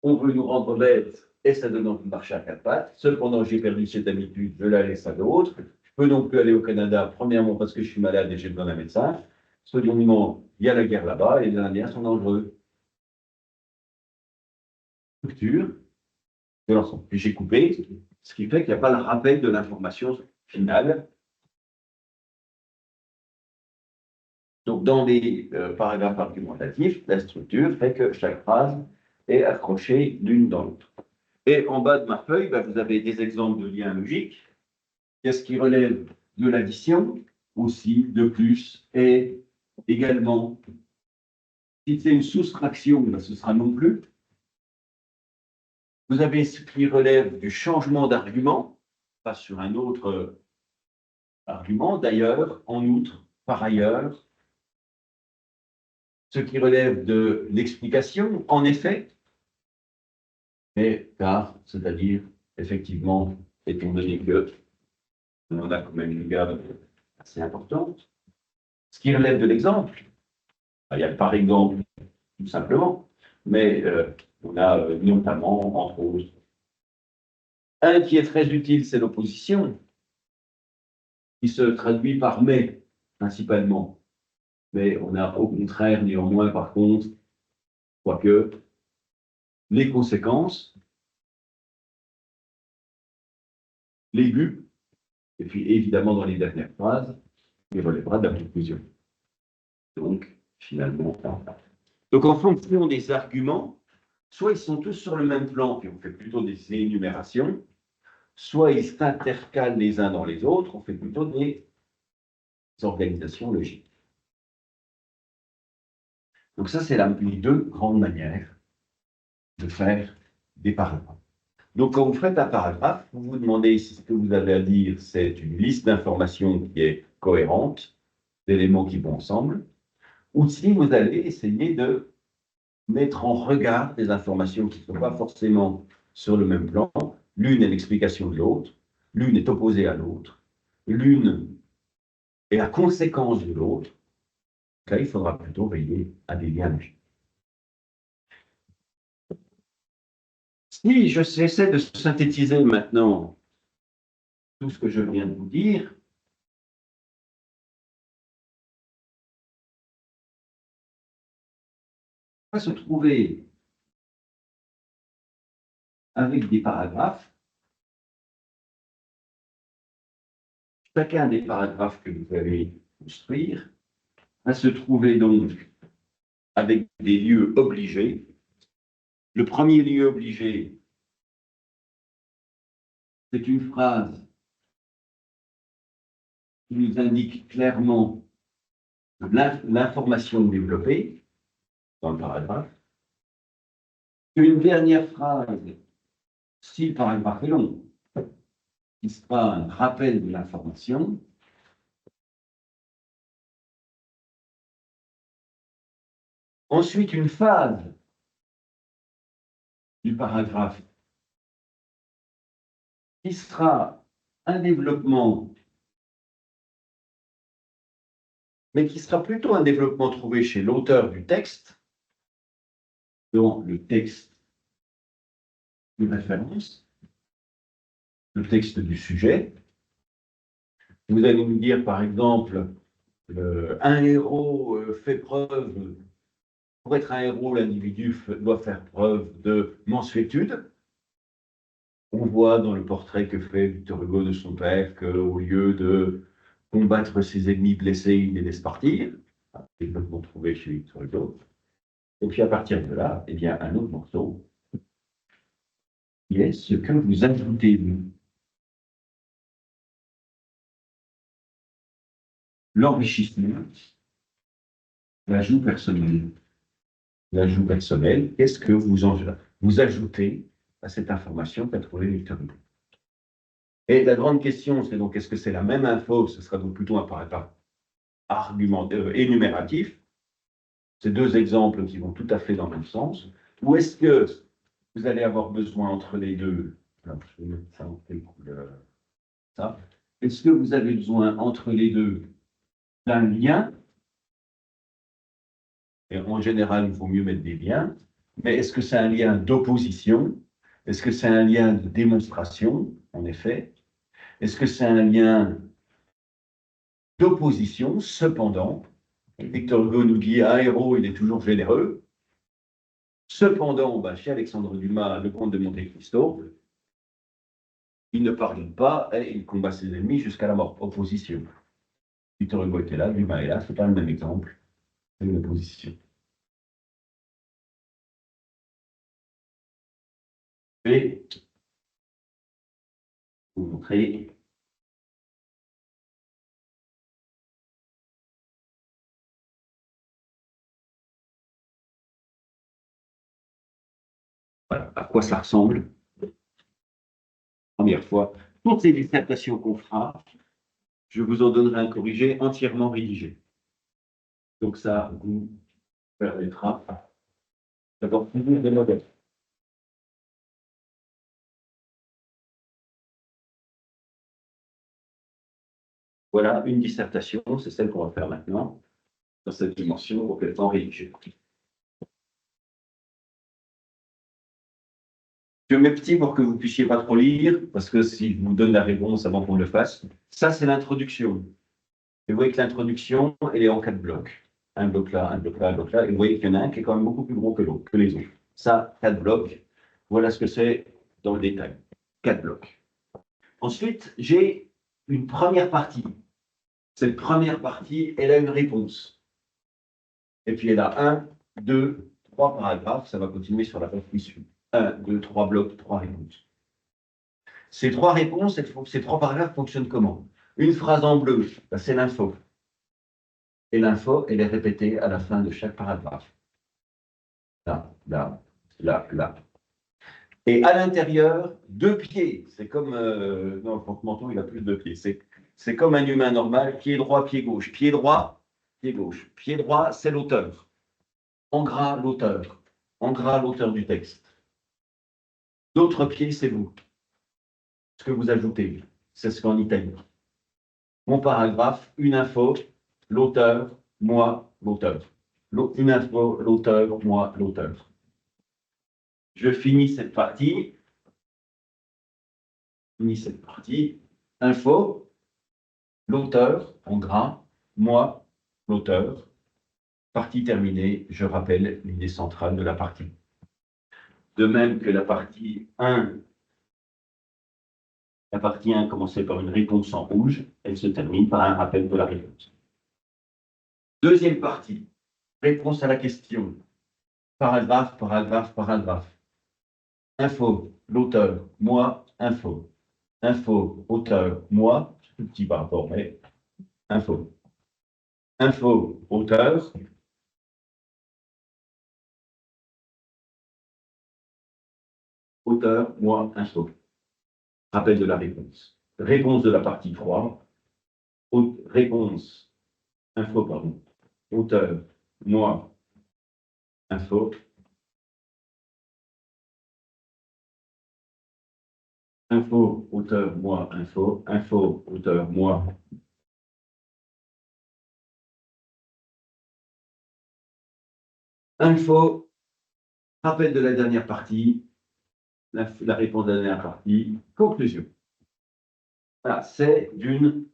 A: On veut nous rendre bêtes et ça donne envie de marcher à quatre pattes. Cependant, j'ai perdu cette habitude, je la laisse à d'autres. Je peux donc plus aller au Canada, premièrement parce que je suis malade et j'ai besoin d'un médecin. Secondement, il y a la guerre là-bas et les Indiens sont dangereux. Structure de l'ensemble. Puis j'ai coupé, ce qui fait qu'il n'y a pas le rappel de l'information finale. Donc, dans les paragraphes argumentatifs, la structure fait que chaque phrase est accrochée l'une dans l'autre. Et en bas de ma feuille, ben, vous avez des exemples de liens logiques. Qu'est-ce qui relève de l'addition, aussi, de plus, et également, si c'est une soustraction, ben, ce sera non plus. Vous avez ce qui relève du changement d'argument, pas sur un autre argument, d'ailleurs, en outre, par ailleurs. Ce qui relève de l'explication, en effet, mais car, c'est-à-dire, effectivement, étant donné que on a quand même une gamme assez importante, ce qui relève de l'exemple, il y a le par exemple, tout simplement, mais on a notamment, entre autres, un qui est très utile, c'est l'opposition, qui se traduit par mais, principalement. Mais on a au contraire, néanmoins, par contre, quoique, les conséquences, les buts, et puis évidemment dans les dernières phrases, il relèvera de la conclusion. Donc, finalement, donc en fonction des arguments, soit ils sont tous sur le même plan, puis on fait plutôt des énumérations, soit ils s'intercalent les uns dans les autres, on fait plutôt des organisations logiques. Donc ça, c'est les deux grandes manières de faire des paragraphes. Donc quand vous faites un paragraphe, vous vous demandez si ce que vous avez à dire, c'est une liste d'informations qui est cohérente, d'éléments qui vont ensemble, ou si vous allez essayer de mettre en regard des informations qui ne sont pas forcément sur le même plan. L'une est l'explication de l'autre, l'une est opposée à l'autre, l'une est la conséquence de l'autre. Là, il faudra plutôt veiller à des liens logiques. Si j'essaie de synthétiser maintenant tout ce que je viens de vous dire, on va se trouver avec des paragraphes. Chacun des paragraphes que vous allez construire va se trouver donc avec des lieux obligés. Le premier lieu obligé, c'est une phrase qui nous indique clairement l'information développée dans le paragraphe. Une dernière phrase, si le paragraphe est long, qui sera un rappel de l'information. Ensuite, une phase du paragraphe qui sera un développement, mais qui sera plutôt un développement trouvé chez l'auteur du texte, dans le texte de référence, le texte du sujet. Vous allez nous dire, par exemple, un héros fait preuve, pour être un héros, l'individu doit faire preuve de mansuétude. On voit dans le portrait que fait Victor Hugo de son père qu'au lieu de combattre ses ennemis blessés, il les laisse partir. Développement trouvé chez Victor Hugo. Et puis à partir de là, eh bien, un autre morceau, qui est ce que vous ajoutez, vous. L'enrichissement L'ajout personnel. L'ajout personnel, qu'est-ce que vous ajoutez à cette information qu'a trouvée Victor Hugo? Et la grande question, c'est donc, est-ce que c'est la même info? Ce sera donc plutôt un paragraphe énumératif. C'est deux exemples qui vont tout à fait dans le même sens. Ou est-ce que vous allez avoir besoin entre les deux? Alors, je vais mettre ça en quelle couleur? Ça. Est-ce que vous avez besoin entre les deux d'un lien? Et en général, il vaut mieux mettre des liens. Mais est-ce que c'est un lien d'opposition? Est-ce que c'est un lien de démonstration, en effet? Est-ce que c'est un lien d'opposition, cependant? Victor Hugo nous dit, un héros, il est toujours généreux. Cependant, chez Alexandre Dumas, le comte de Monte Cristo, il ne pardonne pas et il combat ses ennemis jusqu'à la mort. Opposition. Victor Hugo était là, Dumas est là, c'est pas le même exemple, c'est une opposition. Je vais vous montrer. Voilà, à quoi ça ressemble. Première fois. Toutes les dissertations qu'on fera, je vous en donnerai un corrigé entièrement rédigé. Donc ça vous permettra d'avoir plus des modèles. Voilà une dissertation, c'est celle qu'on va faire maintenant, dans cette dimension complètement rédigée. Je mets petit pour que vous puissiez pas trop lire, parce que si je vous donne la réponse avant qu'on le fasse, ça c'est l'introduction. Et vous voyez que l'introduction, elle est en 4 blocs. Un bloc là, un bloc là, un bloc là. Et vous voyez qu'il y en a un qui est quand même beaucoup plus gros que l'autre, que les autres. Ça, 4 blocs. Voilà ce que c'est dans le détail. 4 blocs. Ensuite, j'ai une première partie. Cette première partie, elle a une réponse. Et puis elle a 1, 2, 3 paragraphes. Ça va continuer sur la page qui suit. 1, 2, 3 blocs, 3 réponses. Ces 3 réponses, ces 3 paragraphes fonctionnent comment? Une phrase en bleu, c'est l'info. Et l'info, elle est répétée à la fin de chaque paragraphe. Là, là, là, là. Et à l'intérieur, 2 pieds. C'est comme. Non, le porte-manteau, il a plus de 2 pieds. C'est comme un humain normal, pied droit, pied gauche. Pied droit, pied gauche. Pied droit, c'est l'auteur. En gras, l'auteur. En gras, l'auteur du texte. L'autre pied, c'est vous. Ce que vous ajoutez. C'est ce qu'en Italie. Mon paragraphe, une info, l'auteur, moi, l'auteur. Une info, l'auteur, moi, l'auteur. Je finis cette partie. Info, l'auteur, en gras, moi, l'auteur. Partie terminée, je rappelle l'idée centrale de la partie. De même que la partie 1 commençait par une réponse en rouge, elle se termine par un rappel de la réponse. Deuxième partie, réponse à la question. Paragraphe, paragraphe, paragraphe. Info, l'auteur, moi, info. Info, auteur, moi, tout petit par rapport, mais info. Info, auteur. Auteur, moi, info. Rappel de la réponse. Réponse de la partie 3. Réponse, info, pardon. Auteur, moi, info. Info, auteur, moi, info. Info, auteur, moi. Info, rappel de la dernière partie. La réponse de la dernière partie. Conclusion. Voilà, c'est d'une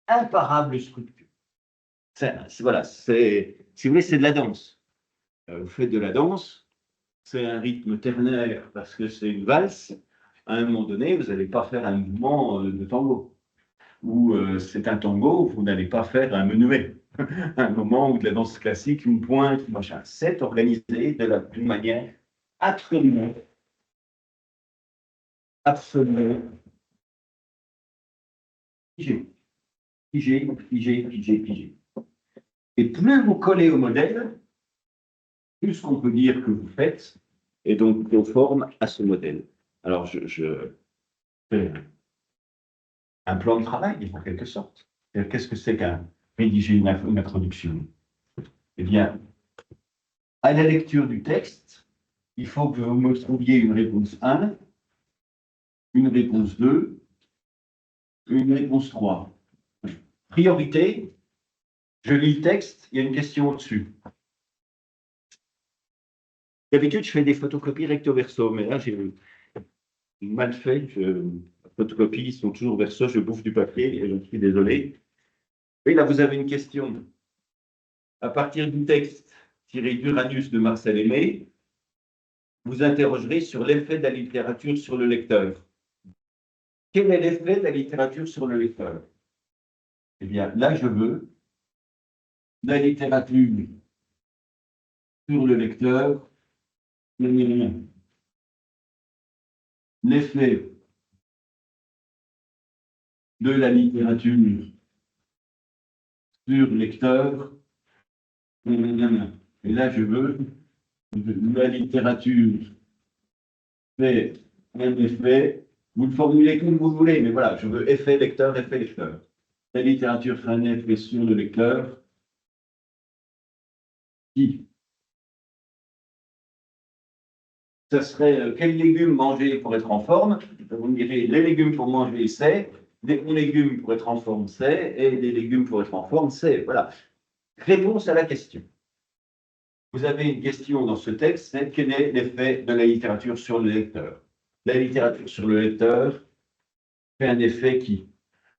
A: imparable structure. Voilà, si vous voulez, c'est de la danse. Vous faites de la danse, c'est un rythme ternaire parce que c'est une valse. À un moment donné, vous n'allez pas faire un mouvement de tango. Ou c'est un tango, vous n'allez pas faire un menuet. Un moment où de la danse classique, une pointe, machin. C'est organisé d'une manière absolument, absolument figée. Figée, figée, figée, figée. Et plus vous collez au modèle, plus qu'on peut dire que vous faites, et donc conforme à ce modèle. Alors, je fais un plan de travail, en quelque sorte. Qu'est-ce que c'est qu'un rédiger une introduction? Eh bien, à la lecture du texte, il faut que vous me trouviez une réponse 1, une réponse 2, une réponse 3. Priorité, je lis le texte, il y a une question au-dessus. D'habitude, je fais des photocopies recto verso, mais là, j'ai mal fait. Les photocopies sont toujours verso, je bouffe du papier et je suis désolé. Oui, là, vous avez une question. À partir du texte tiré d'Uranus de Marcel Aimé, vous interrogerez sur l'effet de la littérature sur le lecteur. Quel est l'effet de la littérature sur le lecteur? Eh bien, là, je veux la littérature sur le lecteur, l'effet de la littérature sur le lecteur, et là, je veux la littérature fait un effet, vous le formulez comme vous voulez, mais voilà, je veux effet lecteur, effet lecteur. La littérature fait un effet sur le lecteur qui, ce serait quels légumes manger pour être en forme? Vous me direz, les légumes pour manger, c'est, les bons légumes pour être en forme, c'est, et les légumes pour être en forme, c'est. Voilà. Réponse à la question. Vous avez une question dans ce texte, c'est quel est l'effet de la littérature sur le lecteur? La littérature sur le lecteur fait un effet qui?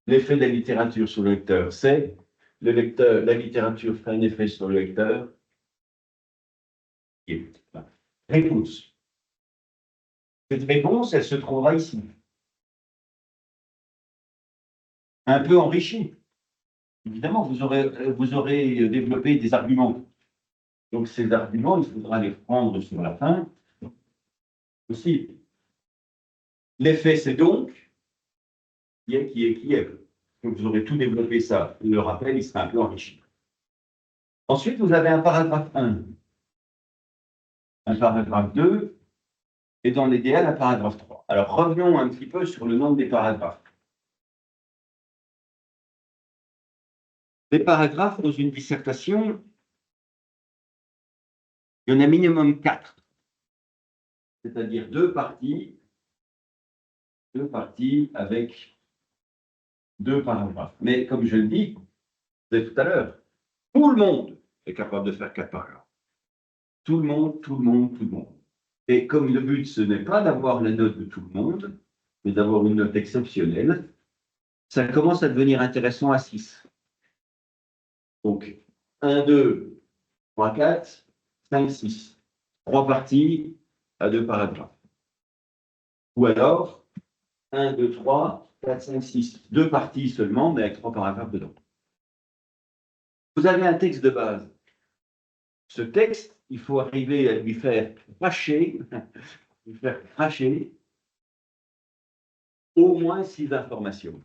A: L'effet de la littérature sur le lecteur, c'est le lecteur, la littérature fait un effet sur le lecteur. Réponse. Cette réponse, elle se trouvera ici. Un peu enrichie. Évidemment, vous aurez développé des arguments. Donc, ces arguments, il faudra les prendre sur la fin aussi. L'effet, c'est donc qui est, qui est, qui est. Donc, vous aurez tout développé ça. Le rappel, il sera un peu enrichi. Ensuite, vous avez un paragraphe 1, un paragraphe 2, et dans l'idéal, un paragraphe 3. Alors, revenons un petit peu sur le nombre des paragraphes. Les paragraphes dans une dissertation, il y en a minimum 4, c'est-à-dire deux parties avec 2 paragraphes. Mais comme je le dis tout à l'heure, tout le monde est capable de faire 4 paragraphes. Tout le monde, tout le monde, tout le monde. Et comme le but, ce n'est pas d'avoir la note de tout le monde, mais d'avoir une note exceptionnelle, ça commence à devenir intéressant à 6. Donc, 1, 2, 3, 4, 5, 6. 3 parties à 2 paragraphes. Ou alors, 1, 2, 3, 4, 5, 6. 2 parties seulement, mais avec 3 paragraphes dedans. Vous avez un texte de base. Ce texte, il faut arriver à lui faire cracher au moins 6 informations.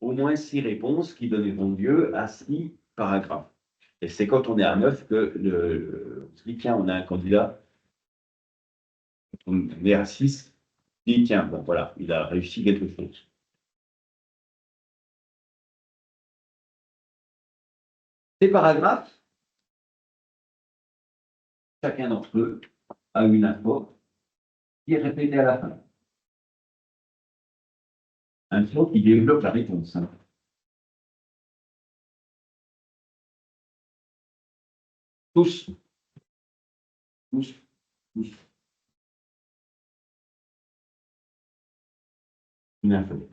A: Au moins 6 réponses qui donneront lieu à 6 paragraphes. Et c'est quand on est à 9 que on se dit, tiens, on a un candidat. On est à 6, on dit, tiens, bon, voilà, il a réussi quelque chose. Ces paragraphes, chacun d'entre eux a une info qui est répétée à la fin. Info qui développe la réponse. Tous, tous, tous. Une info.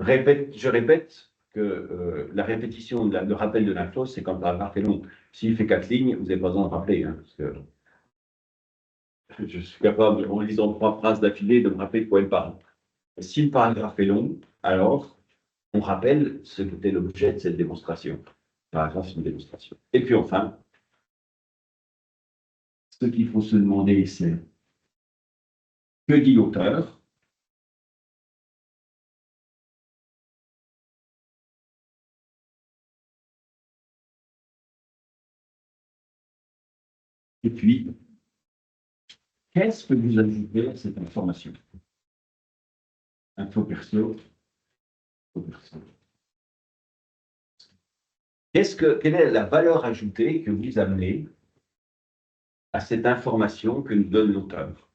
A: Je répète que la répétition, le rappel de l'info, c'est quand le paragraphe est long. S'il fait 4 lignes, vous n'avez pas besoin de rappeler, hein, parce que je suis capable, en lisant 3 phrases d'affilée, de me rappeler de quoi il parle. Si le paragraphe est long, alors on rappelle ce qu'était l'objet de cette démonstration. Le paragraphe, c'est une démonstration. Et puis enfin, ce qu'il faut se demander, c'est que dit l'auteur? Et puis, qu'est-ce que vous ajoutez à cette information? Info perso. Quelle est la valeur ajoutée que vous amenez à cette information que nous donne l'auteur?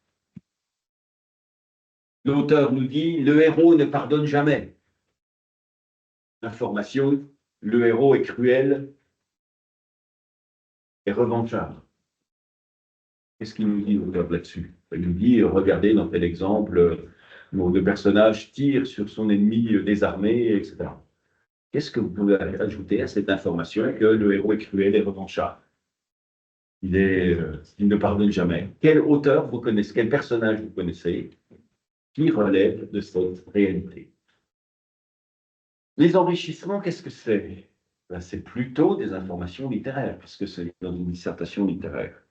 A: L'auteur nous dit, le héros ne pardonne jamais. Information, le héros est cruel et revanchard. Qu'est-ce qu'il nous dit l'auteur là-dessus? Il nous dit, regardez dans tel exemple, le personnage tire sur son ennemi désarmé, etc. Qu'est-ce que vous pouvez ajouter à cette information que le héros est cruel et revanchard? Il ne pardonne jamais. Quel auteur vous connaissez, quel personnage vous connaissez qui relève de cette réalité? Les enrichissements, qu'est-ce que c'est? Ben, c'est plutôt des informations littéraires, parce que c'est dans une dissertation littéraire.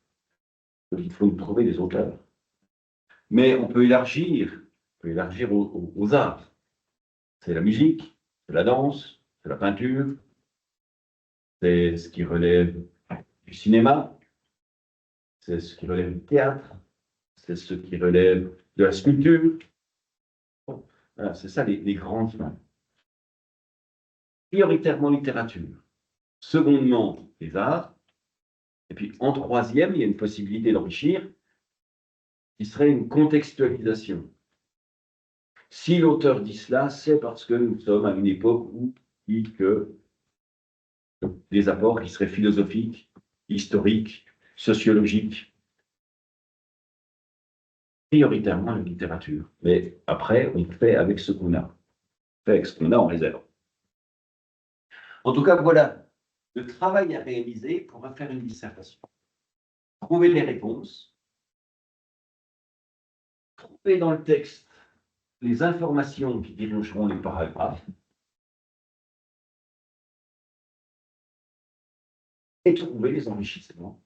A: Il faut trouver des auteurs. Mais on peut élargir aux arts. C'est la musique, c'est la danse, c'est la peinture, c'est ce qui relève du cinéma, c'est ce qui relève du théâtre, c'est ce qui relève de la sculpture. Bon, voilà, c'est ça les grands champs. Prioritairement littérature. Secondement, les arts. Et puis en troisième, il y a une possibilité d'enrichir qui serait une contextualisation. Si l'auteur dit cela, c'est parce que nous sommes à une époque où il dit que des apports qui seraient philosophiques, historiques, sociologiques, prioritairement la littérature. Mais après, on fait avec ce qu'on a. On fait avec ce qu'on a en réserve. En tout cas, voilà le travail à réaliser pour faire une dissertation. Trouver les réponses, trouver dans le texte les informations qui dirigeront les paragraphes, et trouver les enrichissements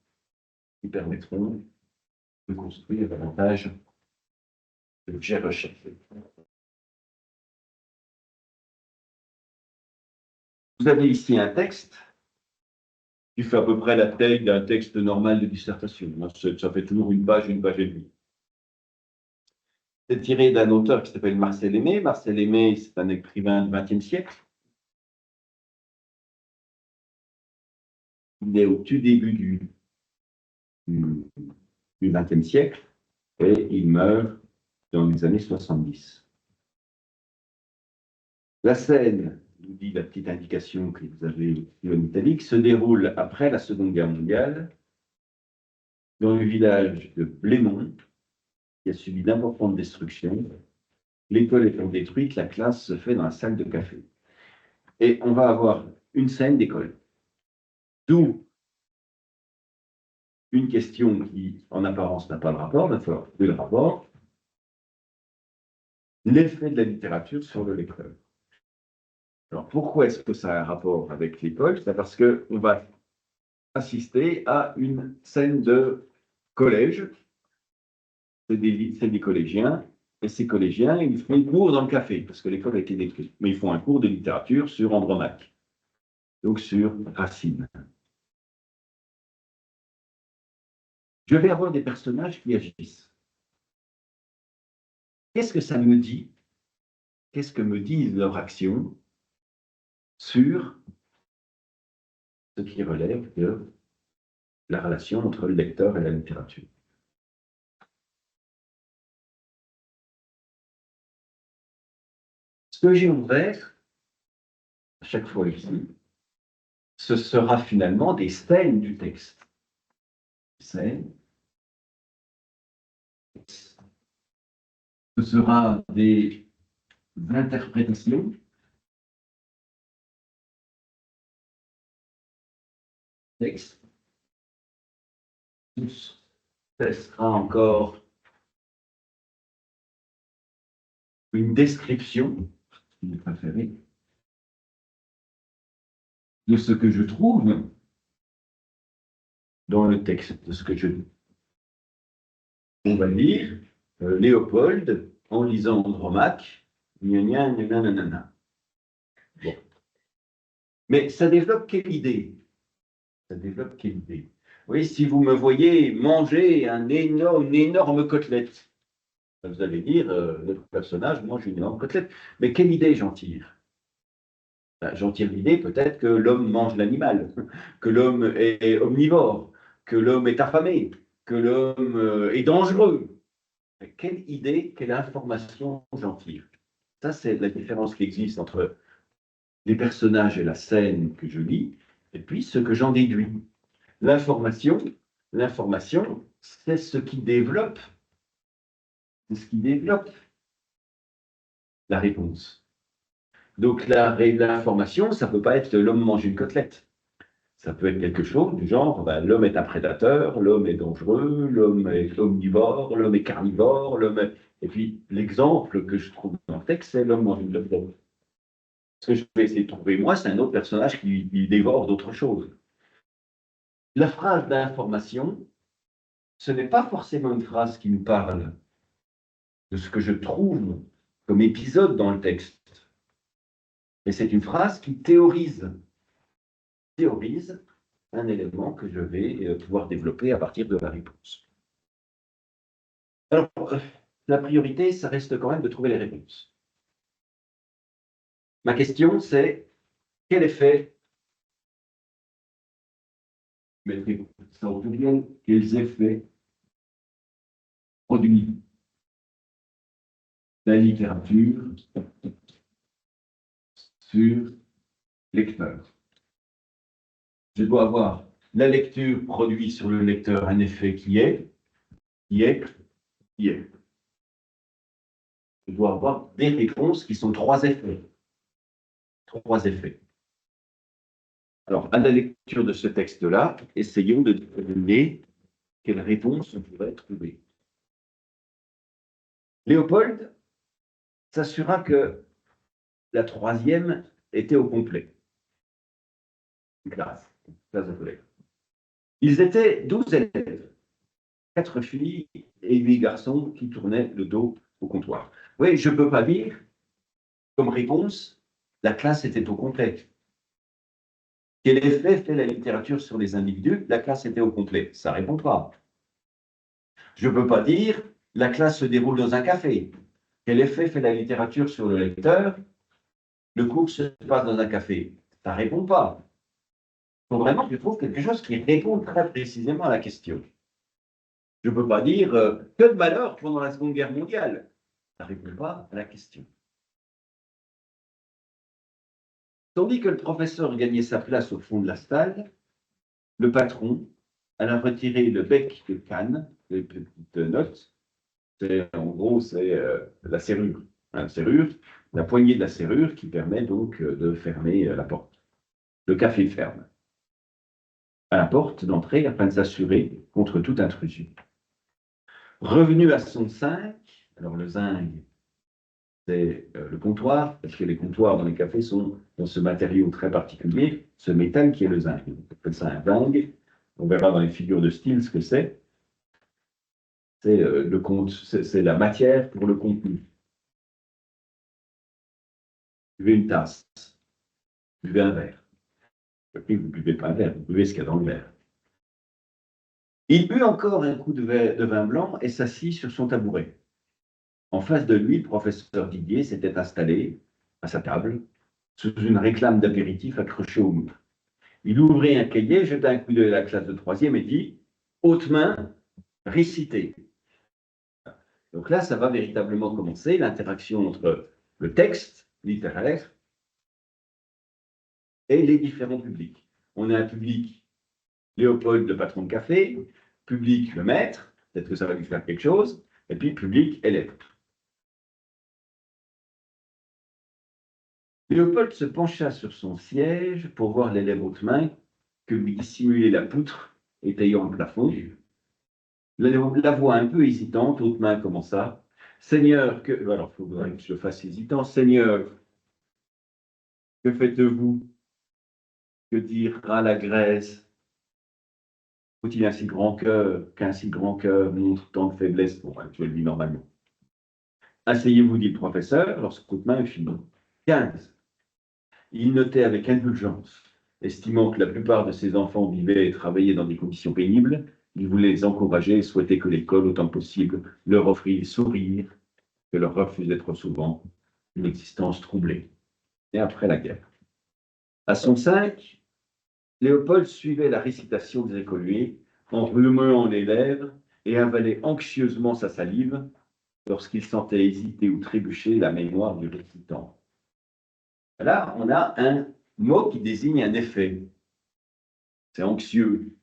A: qui permettront de construire davantage l'objet recherché. Vous avez ici un texte qui fait à peu près la taille d'un texte normal de dissertation. Ça fait toujours une page et demie. C'est tiré d'un auteur qui s'appelle Marcel Aimé. Marcel Aimé, c'est un écrivain du XXe siècle. Il est au tout début du XXe siècle et il meurt dans les années 70. La scène, nous dit la petite indication que vous avez en italique, se déroule après la Seconde Guerre mondiale dans le village de Blémont, qui a subi d'importantes destructions. L'école étant détruite, la classe se fait dans la salle de café. Et on va avoir une scène d'école. D'où une question qui, en apparence, n'a pas de rapport, de rapport, l'effet de la littérature sur le lecteur. Alors, pourquoi est-ce que ça a un rapport avec l'école? C'est parce qu'on va assister à une scène de collège. C'est des collégiens, et ces collégiens, ils font cours dans le café, parce que l'école a été détruite. Mais ils font un cours de littérature sur Andromaque, donc sur Racine. Je vais avoir des personnages qui agissent. Qu'est-ce que ça me dit? Qu'est-ce que me disent leurs actions sur ce qui relève de la relation entre le lecteur et la littérature? Ce que j'ai ouvert, à chaque fois ici, ce sera finalement des scènes du texte. Scènes. Ce sera des interprétations. Texte. Ce sera encore une description, si vous préférez, de ce que je trouve dans le texte, de ce que je lis. On va lire Léopold en lisant Andromaque, nanana. Bon. Mais ça développe quelle idée? Ça développe quelle idée? Oui, si vous me voyez manger une énorme côtelette, vous allez dire, notre personnage mange une énorme côtelette. Mais quelle idée j'en tire? Ben, j'en tire l'idée peut-être que l'homme mange l'animal, que l'homme est omnivore, que l'homme est affamé, que l'homme est dangereux. Mais quelle idée, quelle information j'en tire? Ça, c'est la différence qui existe entre les personnages et la scène que je lis, et puis ce que j'en déduis. L'information, l'information, c'est ce qui développe la réponse. Donc l'information, ça ne peut pas être l'homme mange une côtelette. Ça peut être quelque chose du genre, ben, l'homme est un prédateur, l'homme est dangereux, l'homme est omnivore, l'homme est carnivore, Et puis l'exemple que je trouve dans le texte, c'est l'homme mange une côtelette. Ce que je vais essayer de trouver, moi, c'est un autre personnage qui dévore d'autres choses. La phrase d'information, ce n'est pas forcément une phrase qui nous parle de ce que je trouve comme épisode dans le texte, mais c'est une phrase qui théorise un élément que je vais pouvoir développer à partir de la réponse. Alors, la priorité, ça reste quand même de trouver les réponses. Ma question, c'est quel effet, ça au pluriel, quels effets produit la littérature sur lecteur? Je dois avoir la lecture produit sur le lecteur un effet qui est. Je dois avoir des réponses qui sont trois effets. Trois effets. Alors, à la lecture de ce texte-là, essayons de déterminer quelles réponses on pourrait trouver. Léopold s'assura que la troisième était au complet. Classe de collègues. Ils étaient 12 élèves, 4 filles et 8 garçons qui tournaient le dos au comptoir. Oui, je ne peux pas dire, comme réponse, la classe était au complet. Quel effet fait la littérature sur les individus? La classe était au complet. Ça ne répond pas. Je ne peux pas dire, la classe se déroule dans un café. Quel effet fait la littérature sur le lecteur? Le cours se passe dans un café. Ça ne répond pas. Il faut vraiment que je trouve quelque chose qui répond très précisément à la question. Je ne peux pas dire que de malheur pendant la Seconde Guerre mondiale. Ça ne répond pas à la question. Tandis que le professeur gagnait sa place au fond de la salle, le patron alla retirer le bec de canne, les petites notes. En gros, c'est la serrure. La serrure, la poignée de la serrure qui permet donc de fermer la porte. Le café ferme à la porte d'entrée afin de s'assurer contre toute intrusion. Revenu à son zinc, alors le zinc, c'est le comptoir, parce que les comptoirs dans les cafés sont dans ce matériau très particulier, ce métal qui est le zinc. On appelle ça un zinc. On verra dans les figures de style ce que c'est. C'est la matière pour le contenu. Buvez une tasse, buvez un verre. Vous ne buvez pas un verre, vous buvez ce qu'il y a dans le verre. Il but encore un coup de vin blanc et s'assit sur son tabouret. En face de lui, le professeur Didier s'était installé à sa table, sous une réclame d'apéritif accrochée au mur. Il ouvrit un cahier, jeta un coup d'œil à la classe de troisième et dit « Haute main, récitez ». Donc là, ça va véritablement commencer, l'interaction entre le texte littéraire et les différents publics. On a un public, Léopold, le patron de café, public, le maître, peut-être que ça va lui faire quelque chose, et puis public, élève. Léopold se pencha sur son siège pour voir l'élève haute main que lui dissimulait la poutre étayant le plafond. La voix un peu hésitante, haute main commença. Seigneur, que. Alors, il faudrait que je fasse hésitant. Seigneur, que faites-vous? Que dira la Grèce? Faut-il un si grand cœur, qu'un si grand cœur montre tant de faiblesse? Bon, je le lis normalement. Asseyez-vous, dit le professeur, lorsque haute main eut fini. 15. Il notait avec indulgence Estimant que la plupart de ses enfants vivaient et travaillaient dans des conditions pénibles, il voulait les encourager et souhaitait que l'école, autant que possible, leur offrit le sourire que leur refusait trop souvent une existence troublée. Et après la guerre. À son 5, Léopold suivait la récitation des écoliers en remuant les lèvres et avalait anxieusement sa salive lorsqu'il sentait hésiter ou trébucher la mémoire du récitant. Là, on a un mot qui désigne un effet. C'est anxieux.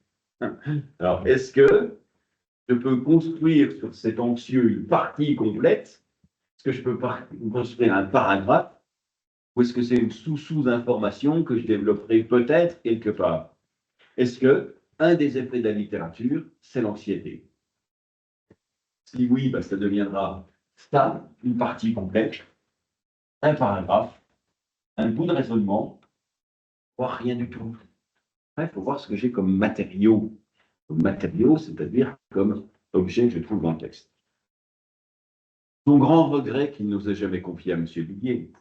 A: Alors, est-ce que je peux construire sur cet anxieux une partie complète? Est-ce que je peux construire un paragraphe? Ou est-ce que c'est une sous-information que je développerai peut-être quelque part? Est-ce que un des effets de la littérature, c'est l'anxiété? Si oui, ça deviendra ça, une partie complète, un paragraphe, un bout de raisonnement, voire rien du tout. Il faut voir ce que j'ai comme matériau. Comme matériau, c'est-à-dire comme objet que je trouve dans le texte. Son grand regret qu'il n'osait jamais confier à M. Villiers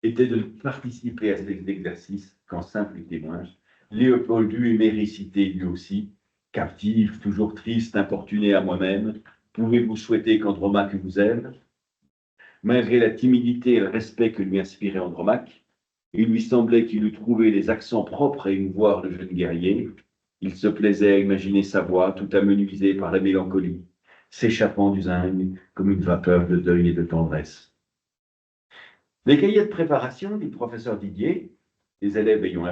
A: était de participer à cet exercice qu'en simple témoin. Léopold eût aimé réciter lui aussi, captif, toujours triste, importuné à moi-même, pouvez-vous souhaiter qu'Andromaque vous aime? Malgré la timidité et le respect que lui inspirait Andromaque, il lui semblait qu'il eût trouvé les accents propres à émouvoir le jeune guerrier. Il se plaisait à imaginer sa voix, tout amenuisée par la mélancolie, s'échappant du zinc comme une vapeur de deuil et de tendresse. Les cahiers de préparation du professeur Didier, les élèves ayant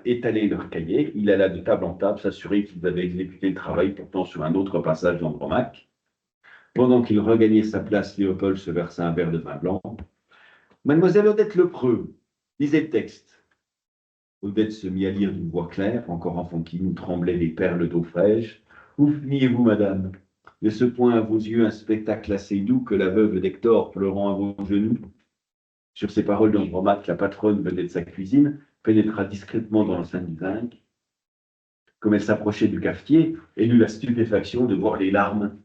A: étalé leurs cahiers, il alla de table en table s'assurer qu'ils avaient exécuté le travail portant sur un autre passage d'Andromaque. Pendant qu'il regagnait sa place, Léopold se versa un verre de vin blanc. Mademoiselle Odette Lepreux lisait le texte. Odette se mit à lire d'une voix claire, encore enfantine, où tremblaient les perles d'eau fraîche. Où finiez-vous, madame? De ce point à vos yeux un spectacle assez doux que la veuve d'Hector pleurant à vos genoux? Sur ces paroles d'Andromaque, la patronne venait de sa cuisine, pénétra discrètement dans l'enceinte du zinc. Comme elle s'approchait du cafetier, elle eut la stupéfaction de voir les larmes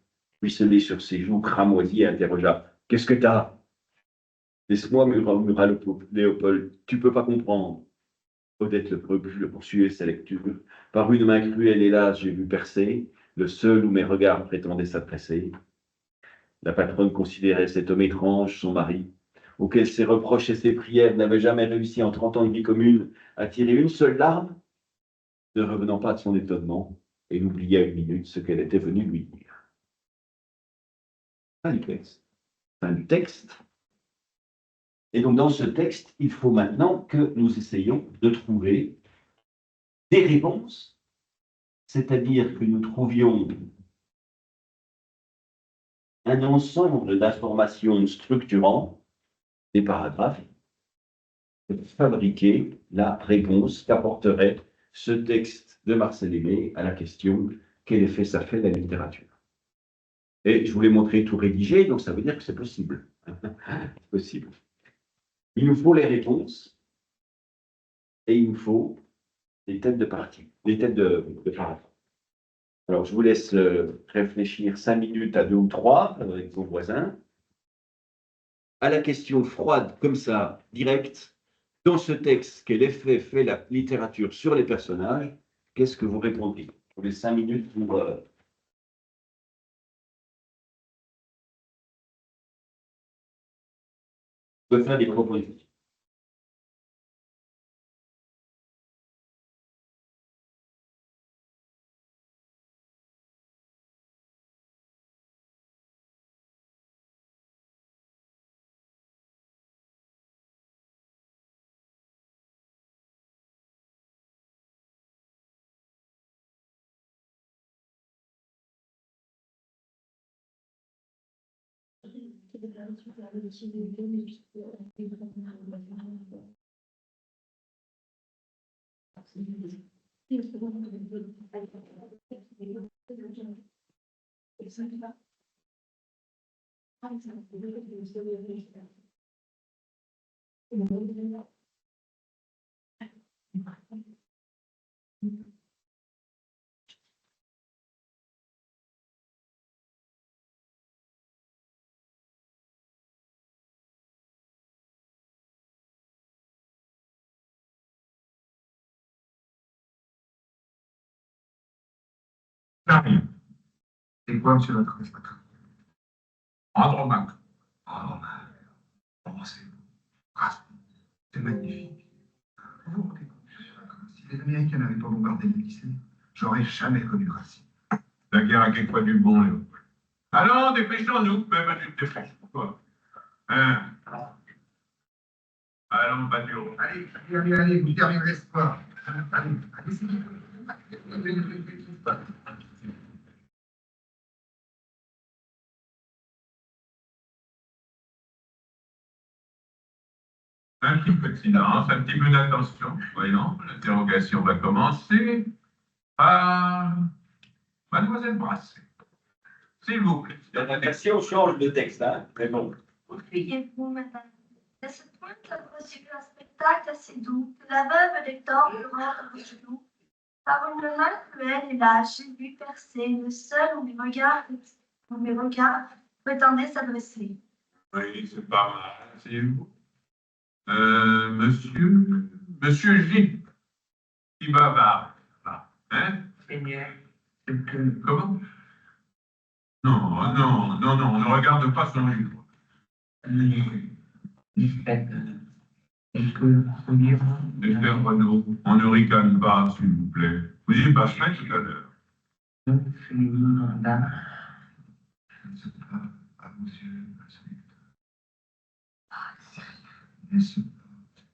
A: ruisseler sur ses joues cramoisies et interrogea: Qu'est-ce que t'as? Laisse-moi, murmura Léopold, tu peux pas comprendre. Odette le poursuivait sa lecture. Par une main cruelle, hélas, j'ai vu percer, le seul où mes regards prétendaient s'adresser. La patronne considérait cet homme étrange, son mari, auquel ses reproches et ses prières n'avaient jamais réussi en 30 ans de vie commune à tirer une seule larme, ne revenant pas de son étonnement, et n'oublia une minute ce qu'elle était venue lui dire. Fin du texte. Fin du texte. Et donc, dans ce texte, il faut maintenant que nous essayions de trouver des réponses, c'est-à-dire que nous trouvions un ensemble d'informations structurant des paragraphes pour fabriquer la réponse qu'apporterait ce texte de Marcel Aimé à la question quel effet ça fait la littérature. Et je vous l'ai montré tout rédigé, donc ça veut dire que c'est possible. C'est possible. Il nous faut les réponses et il nous faut des têtes de partie, des têtes de paragraphes. Alors, je vous laisse réfléchir 5 minutes à 2 ou 3 avec vos voisins. À la question froide, comme ça, directe, dans ce texte, quel effet fait la littérature sur les personnages? Qu'est-ce que vous répondez? Je vous laisse 5 minutes pour faire des propositions.
C: J'arrive.
D: C'est quoi, monsieur votre responsable?
C: Andromaque.
D: Oh, oh, c'est magnifique. Vous vous rendez compte, monsieur Racine, si les Américains n'avaient pas bombardé le lycée, j'aurais jamais connu Racine.
C: La guerre a quelquefois du bon, Léo. Allons, dépêchons-nous. Mais pas tu te dépêches, quoi. Hein? Allons, Badio.
D: Allez, vous terminerez ce soir. Allez, c'est bon.
C: Un petit peu de silence, un petit peu d'attention. Voyons, l'interrogation va commencer par Mademoiselle Brassé. S'il vous plaît.
A: La version change de texte, hein, mais bon.
E: Pourriez-vous, madame, à cette pointe, reçu un spectacle assez doux que la veuve Lector pleura à vos genoux. Par une main cruelle et lâche, j'ai vu percer le seul où mes regards prétendaient s'adresser.
C: Oui, c'est pas mal, c'est vous. Monsieur J. Qui bavard. Hein?
D: Seigneur,
C: Comment? Non, on ne regarde pas son livre. Esther Renaud, on ne ricane pas, s'il vous plaît. Vous y passerez tout à l'heure.
D: je ne sais pas, à vos yeux,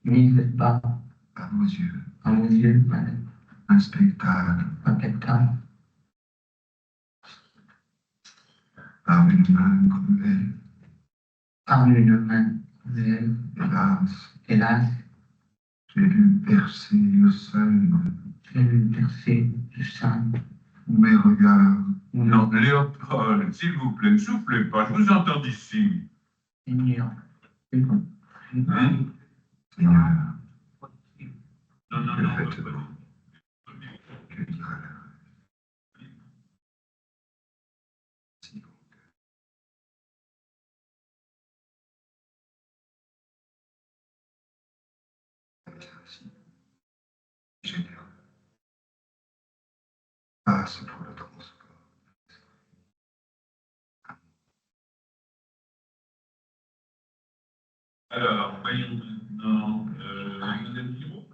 F: N'hésitez pas,
D: à vos yeux,
F: madame,
D: un spectacle
F: un spectacle
D: par une main cruelle,
F: par une main cruelle,
D: hélas, j'ai dû percer le sein où mes regards.
C: Non, Léopold, s'il vous plaît, ne soufflez pas, je vous entends d'ici.
F: Seigneur,
C: Hein?
D: Seigneur,
C: Non,
D: que faites-vous? Que dira la si donc. Ainsi, généreux, passe pour le transport.
C: Alors, voyons maintenant, Madame Giraud.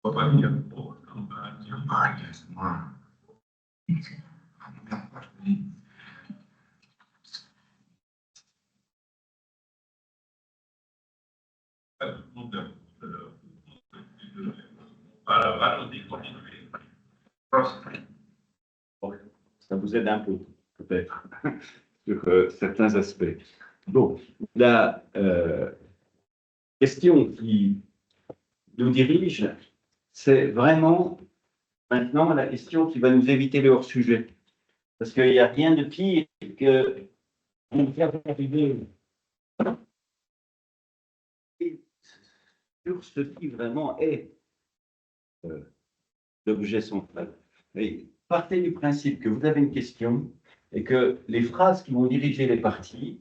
C: On va pas dire trop, on va dire.
D: Ah, laisse-moi. Ah, non, merde, moi, je vous dis.
C: Voilà, on dit continuer.
A: Bon, ça vous aide un peu, peut-être, sur certains aspects. Bon, la question qui nous dirige, c'est vraiment maintenant la question qui va nous éviter le hors-sujet. Parce qu'il n'y a rien de pire que de faire arriver sur ce qui vraiment est l'objet central. Et partez du principe que vous avez une question et que les phrases qui vont diriger les parties,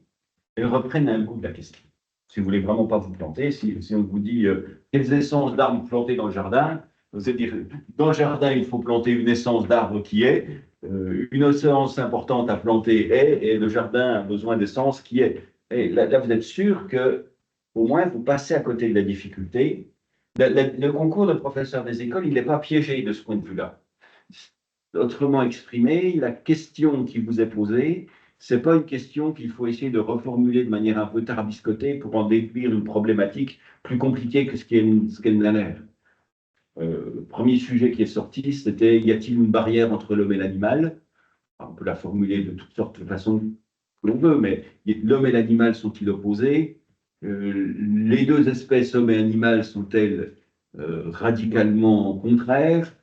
A: elles reprennent un goût de la question. Si vous voulez vraiment pas vous planter, si on vous dit quelles essences d'arbres planter dans le jardin, vous allez dire dans le jardin il faut planter une essence d'arbre qui est, une essence importante à planter est, et le jardin a besoin d'essence qui est. Et là, vous êtes sûr que au moins vous passez à côté de la difficulté. Le concours de professeur des écoles, il n'est pas piégé de ce point de vue-là. Autrement exprimé, la question qui vous est posée, ce n'est pas une question qu'il faut essayer de reformuler de manière un peu tarabiscotée pour en déduire une problématique plus compliquée que ce qu'elle n'a l'air. Le premier sujet qui est sorti, c'était y a-t-il une barrière entre l'homme et l'animal? On peut la formuler de toutes sortes de façons que l'on veut, mais l'homme et l'animal sont-ils opposés? Les deux espèces, homme et animal, sont-elles radicalement contraires?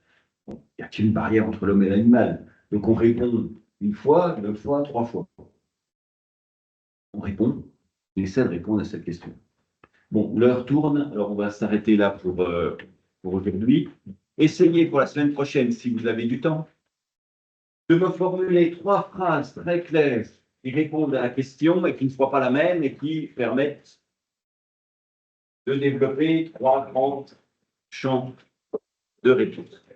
A: Y a-t-il une barrière entre l'homme et l'animal? Donc on répond une fois, deux fois, trois fois. On répond, on essaie de répondre à cette question. Bon, l'heure tourne, alors on va s'arrêter là pour aujourd'hui. Essayez pour la semaine prochaine, si vous avez du temps, de me formuler 3 phrases très claires qui répondent à la question et qui ne soient pas la même et qui permettent de développer 3 grands champs de réponse.